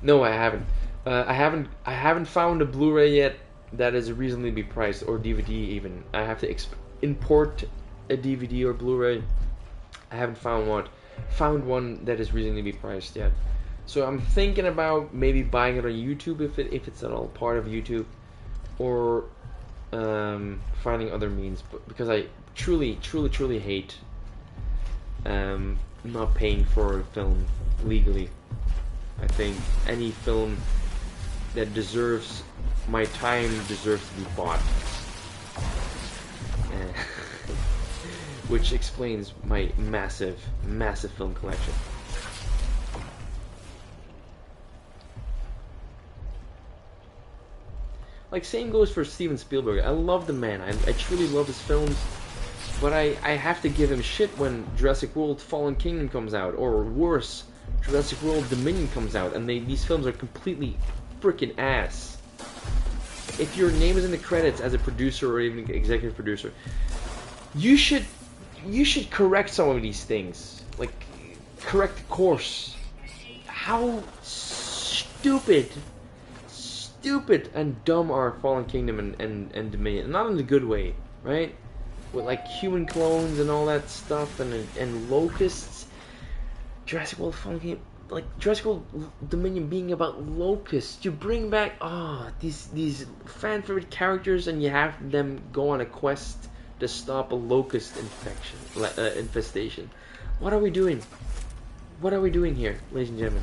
No, I haven't. I haven't found a Blu-ray yet that is reasonably priced, or DVD even. I have to import a DVD or Blu-ray. I haven't found one that is reasonably priced yet. So I'm thinking about maybe buying it on YouTube if it's at all part of YouTube, or finding other means. But because I truly hate not paying for a film legally. I think any film that deserves my time deserves to be bought. Which explains my massive film collection. Like, same goes for Steven Spielberg. I love the man. I truly love his films. But I have to give him shit when Jurassic World Fallen Kingdom comes out. Or worse, Jurassic World Dominion comes out. And these films are completely freaking ass. If your name is in the credits as a producer or even executive producer, you should correct some of these things. Like, correct the course. How stupid and dumb are Fallen Kingdom and Dominion. Not in the good way, right? With like human clones and all that stuff and locusts. Jurassic World Fallen Kingdom, like Jurassic World Dominion being about locusts. You bring back these fan favorite characters and you have them go on a quest to stop a locust infestation. What are we doing? What are we doing here, ladies and gentlemen?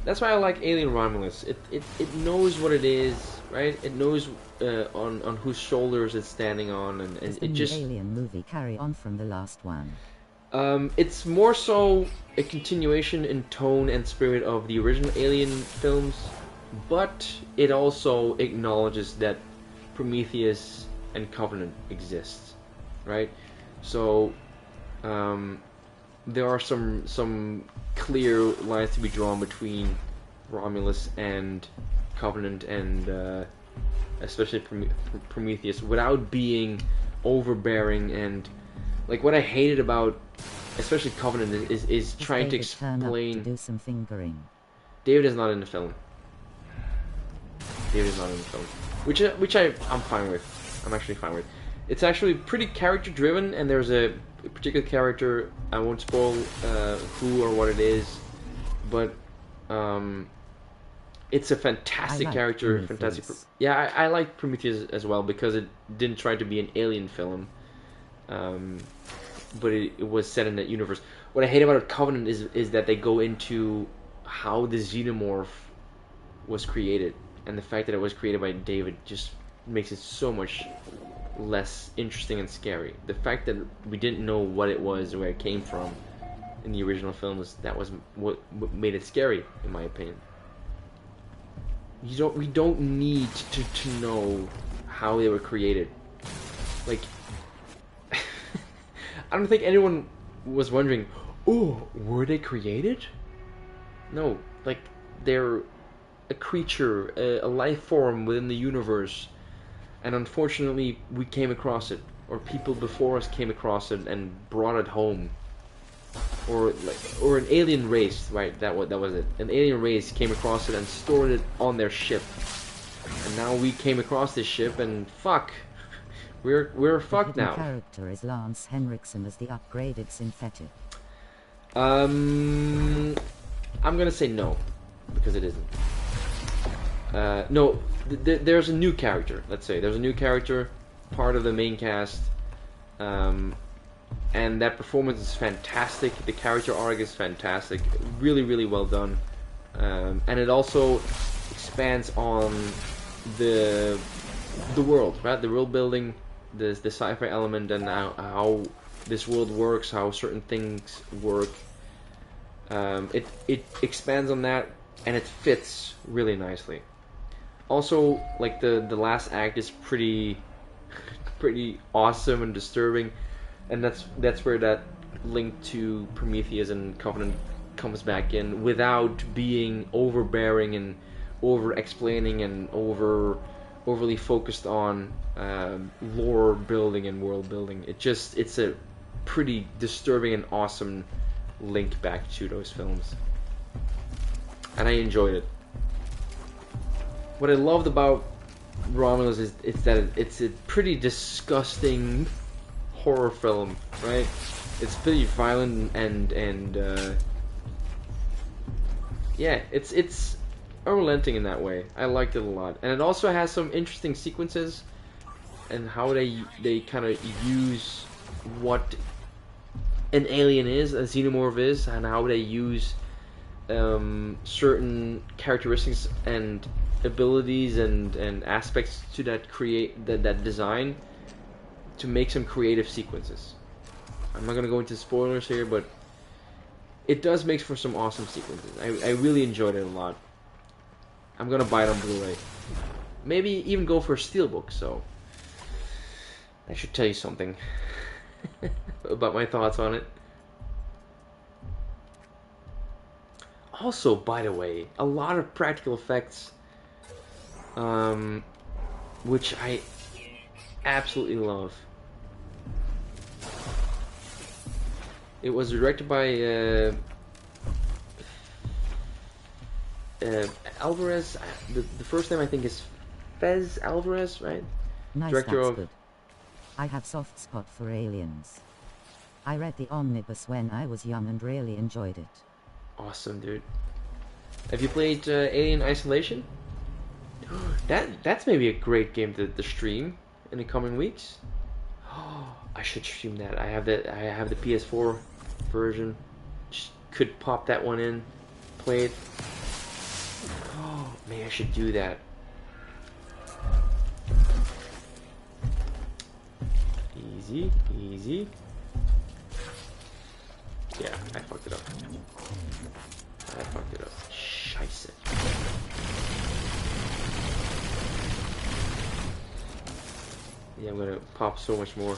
That's why I like Alien Romulus. It knows what it is, right? It knows on whose shoulders it's standing on, and it just. The Alien movie carry on from the last one. It's more so a continuation in tone and spirit of the original Alien films, but it also acknowledges that Prometheus and Covenant exist, right? So, there are some clear lines to be drawn between Romulus and Covenant, and especially Prometheus, without being overbearing. And like, what I hated about especially Covenant is trying to explain. To do some fingering. David is not in the film. David is not in the film, which I'm fine with. I'm actually fine with. It's actually pretty character driven, and there's a particular character, I won't spoil who or what it is, but it's a fantastic character. Prometheus. Fantastic. Yeah, I like Prometheus as well because it didn't try to be an alien film, but it was set in that universe. What I hate about Covenant is that they go into how the xenomorph was created, and the fact that it was created by David just makes it so much less interesting and scary. The fact that we didn't know what it was or where it came from in the original films, that was what made it scary, in my opinion. We don't need to know how they were created. Like, I don't think anyone was wondering, oh, were they created? No, like, they're a creature, a life form within the universe. And unfortunately, we came across it, or people before us came across it and brought it home, or an alien race, right? That was it. An alien race came across it and stored it on their ship, and now we came across this ship and fuck, we're fucked now. The character is Lance Henriksen as the upgraded synthetic. I'm gonna say no, because it isn't. No. There's a new character, let's say. There's a new character, part of the main cast, and that performance is fantastic. The character arc is fantastic. Really, really well done. And it also expands on the world, right? The world building, the sci-fi element, and how this world works, how certain things work. It expands on that, and it fits really nicely. Also, like, the last act is pretty awesome and disturbing, and that's where that link to Prometheus and Covenant comes back in, without being overbearing and over explaining and over overly focused on lore building and world building. It's a pretty disturbing and awesome link back to those films, and I enjoyed it. What I loved about Romulus is that it's a pretty disgusting horror film, right? It's pretty violent and yeah, it's unrelenting in that way. I liked it a lot, and it also has some interesting sequences and how they kind of use what an alien is, a xenomorph is, and how they use certain characteristics and abilities and aspects to that design to make some creative sequences. I'm not gonna go into spoilers here, but it does make for some awesome sequences. I really enjoyed it a lot. I'm gonna buy it on Blu-ray. Maybe even go for a steelbook, so that should tell you something about my thoughts on it. Also, by the way, a lot of practical effects, which I absolutely love. It was directed by Alvarez. The first name I think is Fez Alvarez, right? Nice, Director that's of... good. I have soft spot for aliens. I read the omnibus when I was young and really enjoyed it. Awesome, dude. Have you played Alien Isolation? That's maybe a great game to stream in the coming weeks. I should stream that. I have the PS4 version. Just could pop that one in, play it. Oh, maybe I should do that. Easy, easy. Yeah, I fucked it up. Scheisse. Yeah, I'm gonna pop so much more.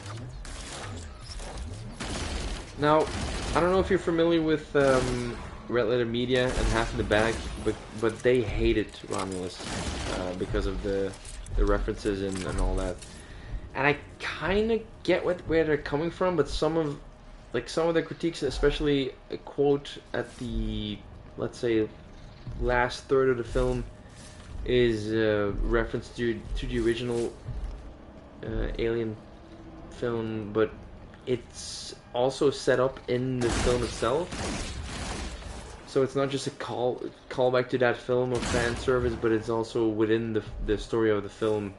Now, I don't know if you're familiar with Red Letter Media and Half in the Bag, but they hated Romulus because of the references and all that. And I kind of get where they're coming from, but some of the critiques, especially a quote at the, let's say, last third of the film, is reference to the original Alien film, but it's also set up in the film itself. So it's not just a callback to that film of fan service, but it's also within the story of the film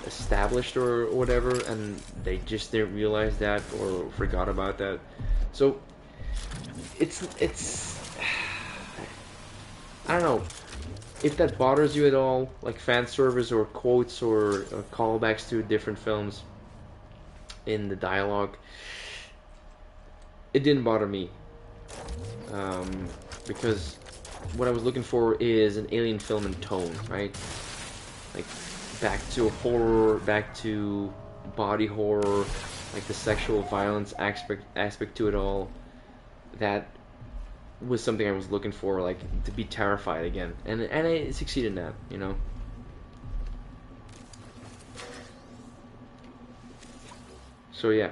established or whatever, and they just didn't realize that or forgot about that. So it's I don't know if that bothers you at all, like fan service or quotes or callbacks to different films in the dialogue. It didn't bother me, because what I was looking for is an alien film in tone, right? Like back to horror, back to body horror, like the sexual violence aspect to it all. That was something I was looking for, like to be terrified again, and I succeeded in that, you know. So yeah.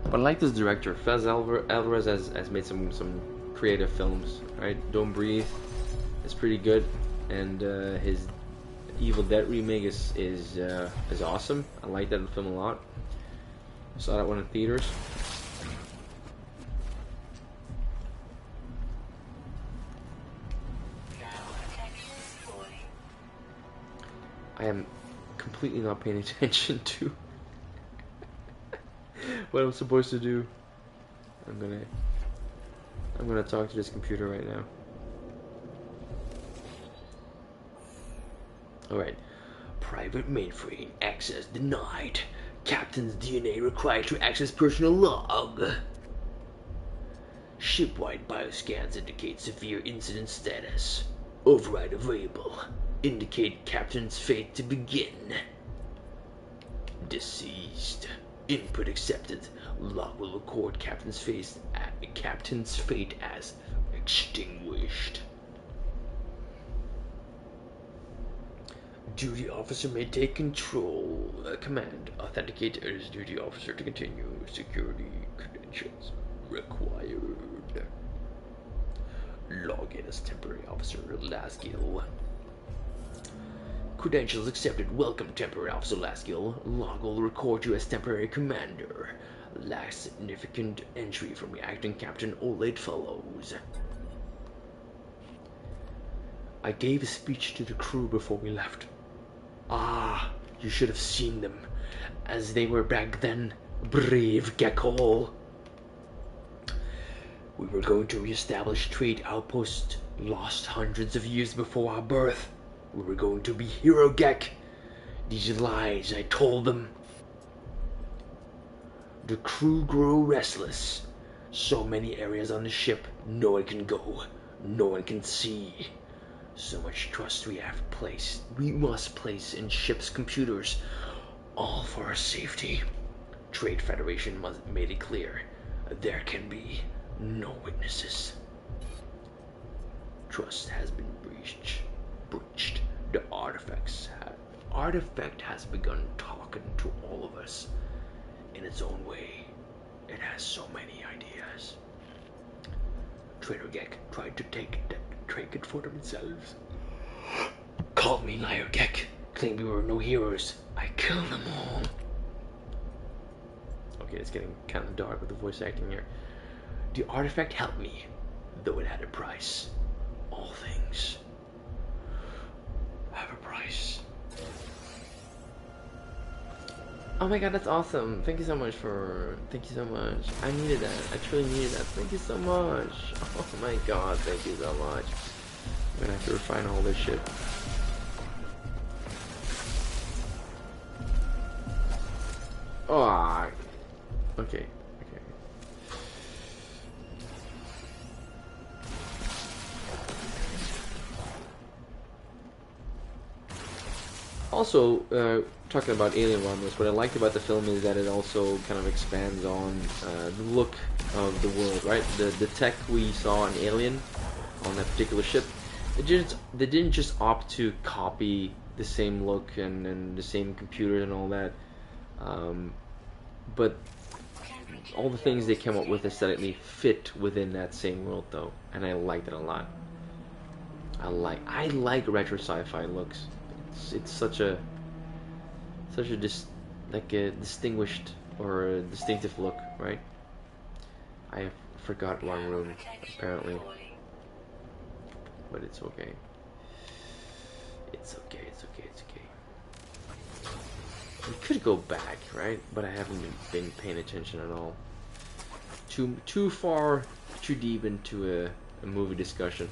But I like this director. Fez Alvarez has made some creative films, right? Don't Breathe is pretty good, and his Evil Dead remake is awesome. I like that film a lot. Saw that one in theaters. I am completely not paying attention to what I'm supposed to do. I'm gonna talk to this computer right now. Alright. Private mainframe access denied. Captain's DNA required to access personal log. Shipwide bioscans indicate severe incident status. Override available. Indicate captain's fate to begin. Deceased. Input accepted. Log will record captain's fate as extinguished. Duty officer may take control. Command. Authenticate as duty officer to continue. Security credentials required. Log in as temporary officer Laskill. Credentials accepted. Welcome, temporary officer Laskill. Log will record you as temporary commander. Last significant entry from the acting captain or late fellows. I gave a speech to the crew before we left. Ah, you should have seen them, as they were back then. Brave Gekko. We were going to re-establish trade outposts lost hundreds of years before our birth. We were going to be Hero Gek. These lies I told them. The crew grew restless. So many areas on the ship, no one can go, no one can see. So much trust we must place in ship's computers, all for our safety. Trade Federation made it clear, there can be no witnesses. Trust has been breached. The artifact has begun talking to all of us in its own way. It has so many ideas. Trader Gek tried to take it for themselves. Called me liar Gek, claimed we were no heroes. I killed them all. Okay, it's getting kind of dark with the voice acting here. The artifact helped me, though it had a price. All things have a price. Oh my god, that's awesome. Thank you so much. I needed that. I truly needed that. Thank you so much. Oh my god, thank you so much. I'm gonna have to refine all this shit. Oh, okay. Also, talking about Alien Romulus, what I liked about the film is that it also kind of expands on the look of the world, right? The tech we saw in Alien on that particular ship, they didn't just opt to copy the same look and the same computers and all that, but all the things they came up with aesthetically fit within that same world, though, and I liked it a lot. I like retro sci-fi looks. It's such a distinguished or a distinctive look, right? I forgot one room apparently, but it's okay. It's okay. We could go back, right? But I haven't been paying attention at all. Too far, too deep into a movie discussion.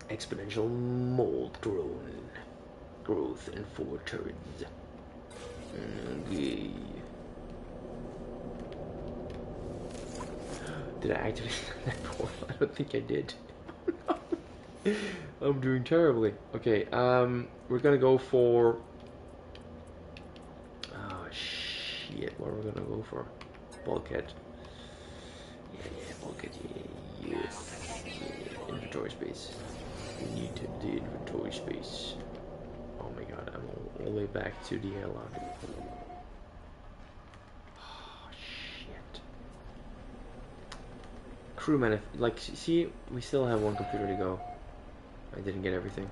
Exponential mold growth in 4 turns. Okay. Did I activate that portal? I don't think I did. I'm doing terribly. Okay, we're gonna go for... Oh shit, what are we gonna go for? Bulkhead. Yeah, bulkhead, yes. Yeah. Inventory space. We need the inventory space. Oh my god, I'm all the way back to the airlock. Oh shit. Crewman, see, we still have one computer to go. I didn't get everything.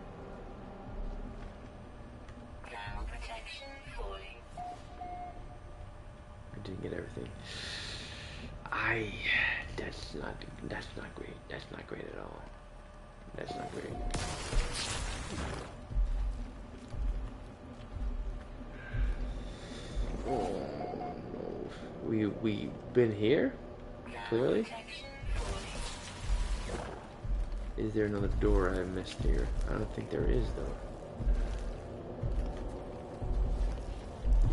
That's not great. That's not great at all. That's not great. Oh no. We've been here? Clearly? Is there another door I missed here? I don't think there is though.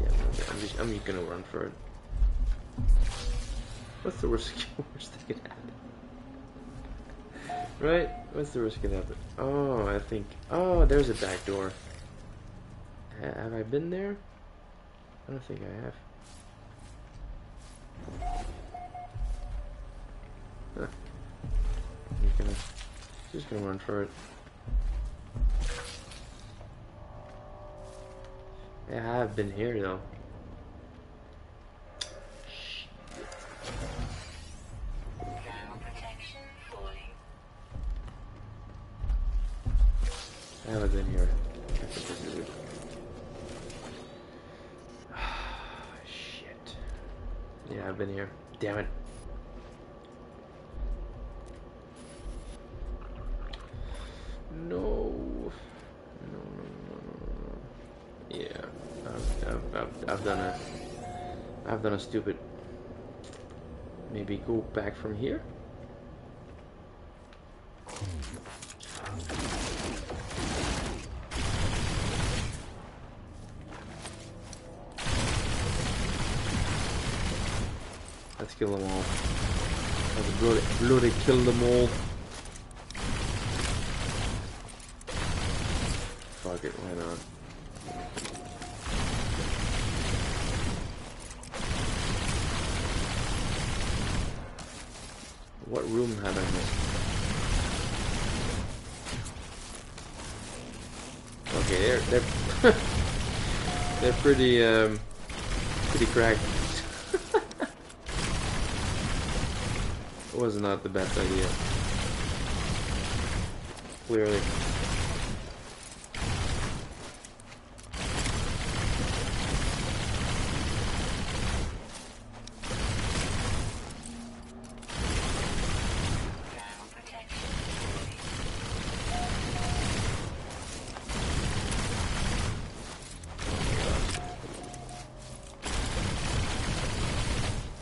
Yeah, I'm just gonna run for it. What's the worst that could happen? Right? What's the worst that could happen? Oh, I think. Oh, there's a back door. Have I been there? I don't think I have. Huh. I'm just gonna run for it. Yeah, I've been here though. I haven't been here. I think this is it. Shit. Yeah, I've been here. Damn it. No. No. Yeah, I've done a stupid. Maybe go back from here. Let's kill them all. Let's bloody kill them all. Fuck it, why not? What room have I missed? Okay, they're they're pretty cracked. It was not the best idea. Clearly.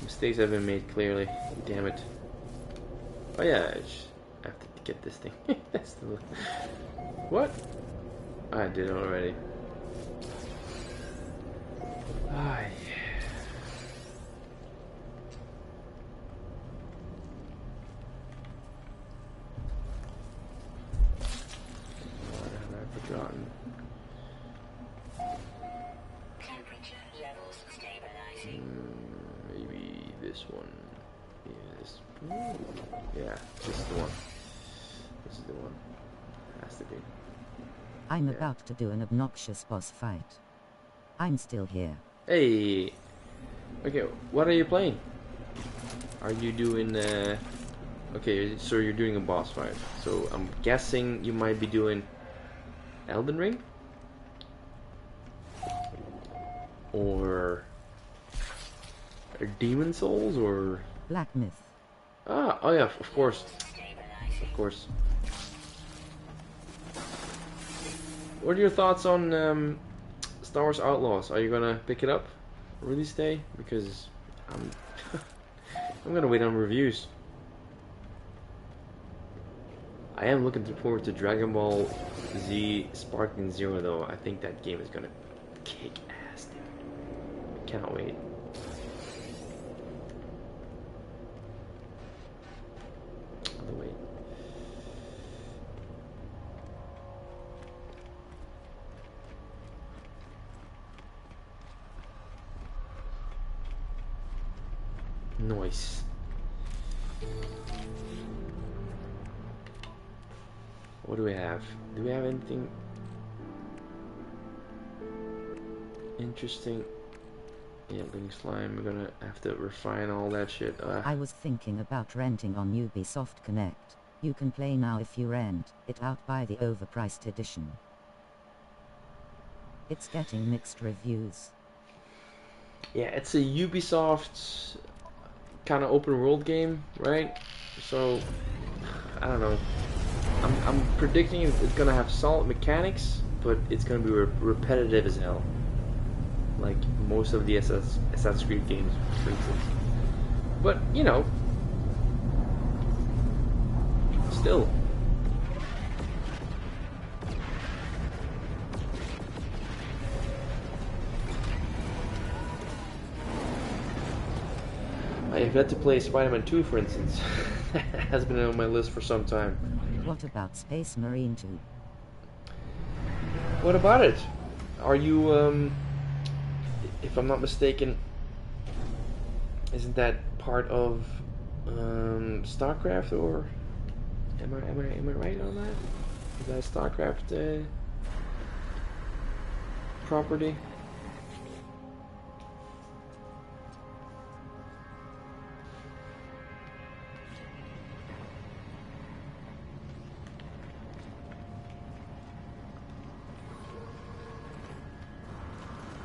Mistakes have been made clearly. Damn it. Oh yeah, I just have to get this thing. That's the... What? I did it already. Ay. What have I forgotten? Temperature levels stabilizing. Maybe this one. Yes. Yeah, this is the one. This is the one. Has to be. I'm about to do an obnoxious boss fight. I'm still here. Hey! Okay, what are you playing? Are you doing, okay, so you're doing a boss fight. So I'm guessing you might be doing Elden Ring? Or Demon Souls, or... Black Myth. Ah, oh yeah, of course. Of course. What are your thoughts on Star Wars Outlaws? Are you gonna pick it up release day? Because I'm I'm gonna wait on reviews. I am looking forward to Dragon Ball Z Sparking Zero though. I think that game is gonna kick ass, dude. Cannot wait. I'll wait. Nice. What do we have? Do we have anything interesting? Yeah, Link Slime. We're gonna have to refine all that shit. I was thinking about renting on Ubisoft Connect. You can play now if you rent it out by the overpriced edition. It's getting mixed reviews. Yeah, it's a Ubisoft kind of open world game, right? So I don't know. I'm predicting it's gonna have solid mechanics, but it's gonna be repetitive as hell, like most of the Assassin's Creed games, for instance. But you know, still. I've had to play Spider-Man 2, for instance. Has been on my list for some time. What about Space Marine 2? What about it? Are you, if I'm not mistaken, isn't that part of StarCraft, or am I right on that? Is that a StarCraft property?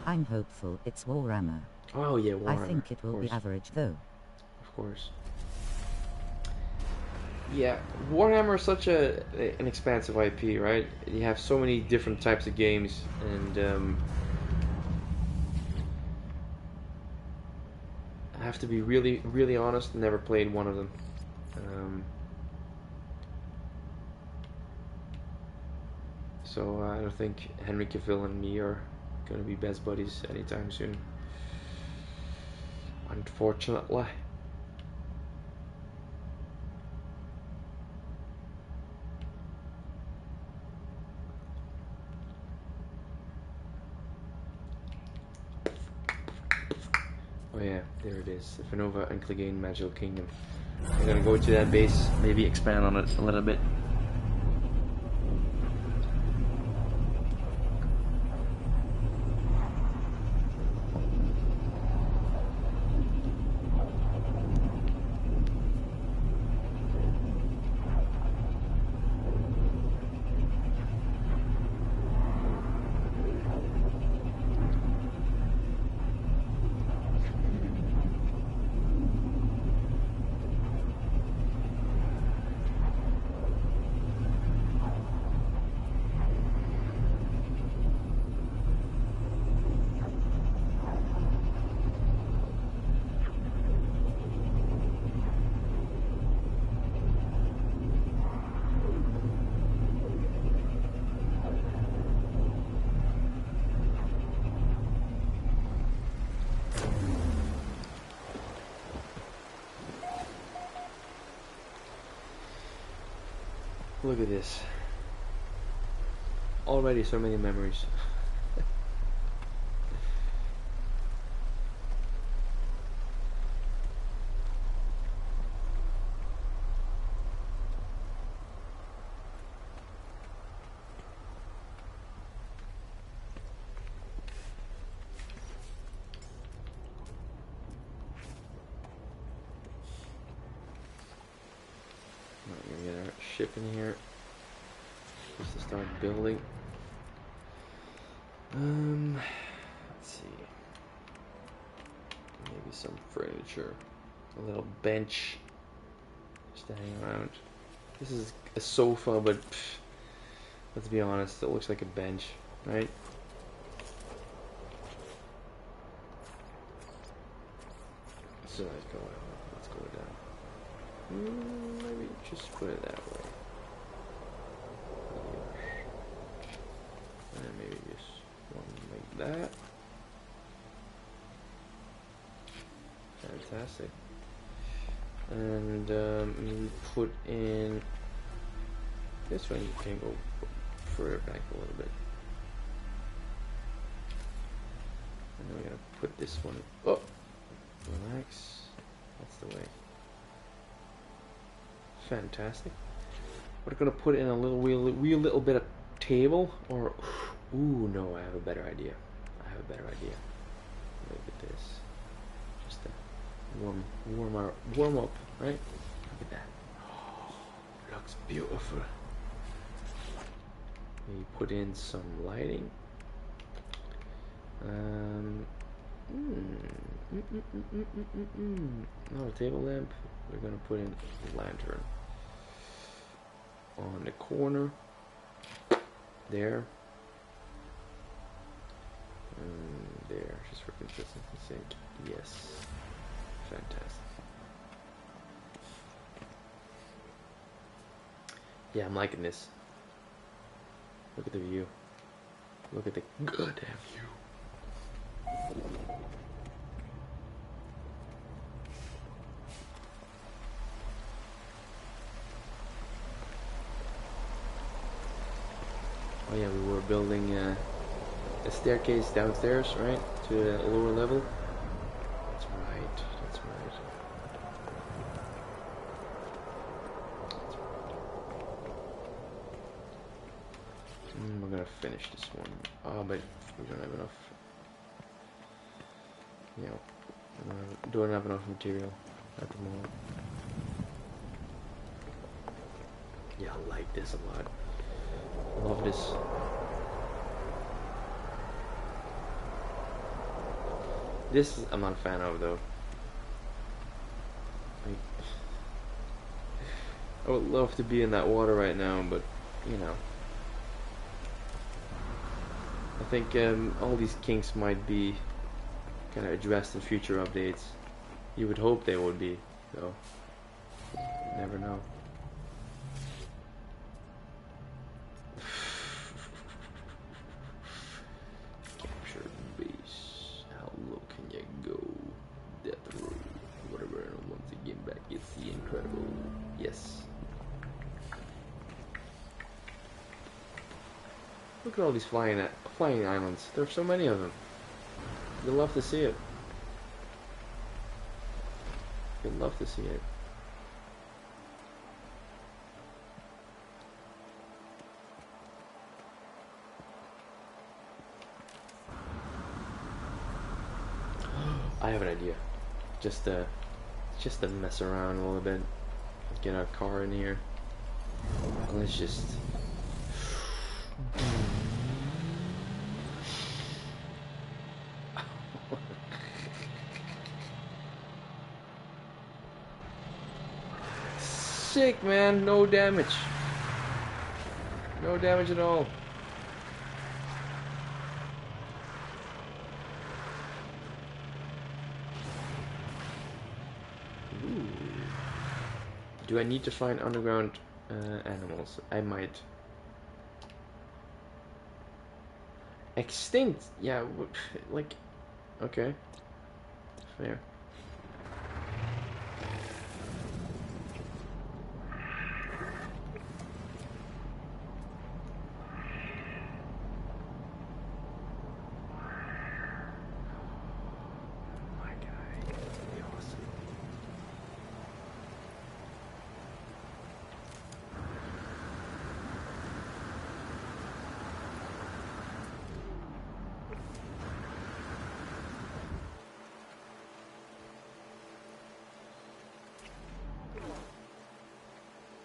I'm hopeful it's Warhammer. Oh yeah, Warhammer. I think it will be average though. Of course. Yeah, Warhammer is such an expansive IP, right? You have so many different types of games, and I have to be really honest. Never played one of them. So I don't think Henry Cavill and me are gonna be best buddies anytime soon. Unfortunately. Oh yeah, there it is. Fanova and Clegane Magical Kingdom. I'm gonna go to that base, maybe expand on it a little bit. Look at this. Already so many memories. We're gonna get our ship in here just to start building. Let's see. Maybe some furniture. A little bench just to hang around. This is a sofa, but let's be honest, it looks like a bench, right? So let's go down. Maybe just put it that way. And then maybe just one like that. Fantastic. And maybe put in this one. You can go further back a little bit. And then we're gonna put this one. Oh, relax. That's the way. Fantastic. We're gonna put in a little wee little bit of table, or ooh no, I have a better idea. Look at this. Just a warm up, right? Look at that. Oh, looks beautiful. We put in some lighting. Not a table lamp. We're gonna put in a lantern on the corner there, and there, just for consistency's sake. Yes, fantastic. Yeah, I'm liking this. Look at the view. Look at the goddamn view. Oh yeah, we were building a staircase downstairs, right? To a lower level. That's right, that's right. We're gonna finish this one. Oh, but we don't have enough. You know, don't have enough material at the moment. Yeah, I like this a lot. Love this. This I'm not a fan of though. Like, I would love to be in that water right now, but you know. I think all these kinks might be kind of addressed in future updates. You would hope they would be, though. You never know. Capture base. How low can you go? Death row. Whatever. And once again back, it's the incredible. Yes. Look at all these flying islands. There are so many of them. You'll love to see it. You'll love to see it. I have an idea. Just to mess around a little bit. Get our car in here. Let's just. Sick, man. No damage. No damage at all. Ooh. Do I need to find underground animals? I might. Extinct? Yeah, like... Okay. Fair.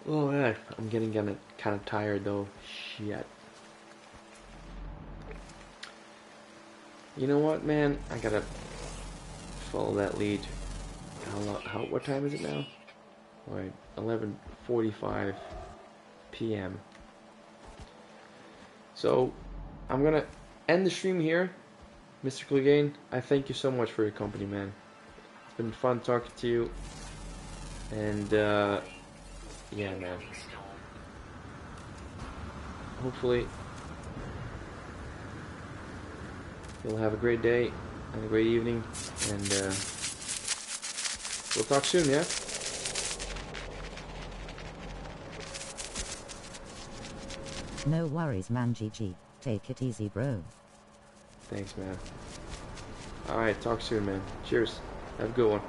Oh yeah, I'm getting kind of tired though. Shit. You know what, man? I gotta follow that lead. What time is it now? Right, 11:45 p.m. So I'm gonna end the stream here, Mr. Clegane. I thank you so much for your company, man. It's been fun talking to you, and yeah, man. Hopefully you'll have a great day and a great evening, and we'll talk soon, yeah? No worries, man. GG. Take it easy, bro. Thanks, man. Alright, talk soon, man. Cheers. Have a good one.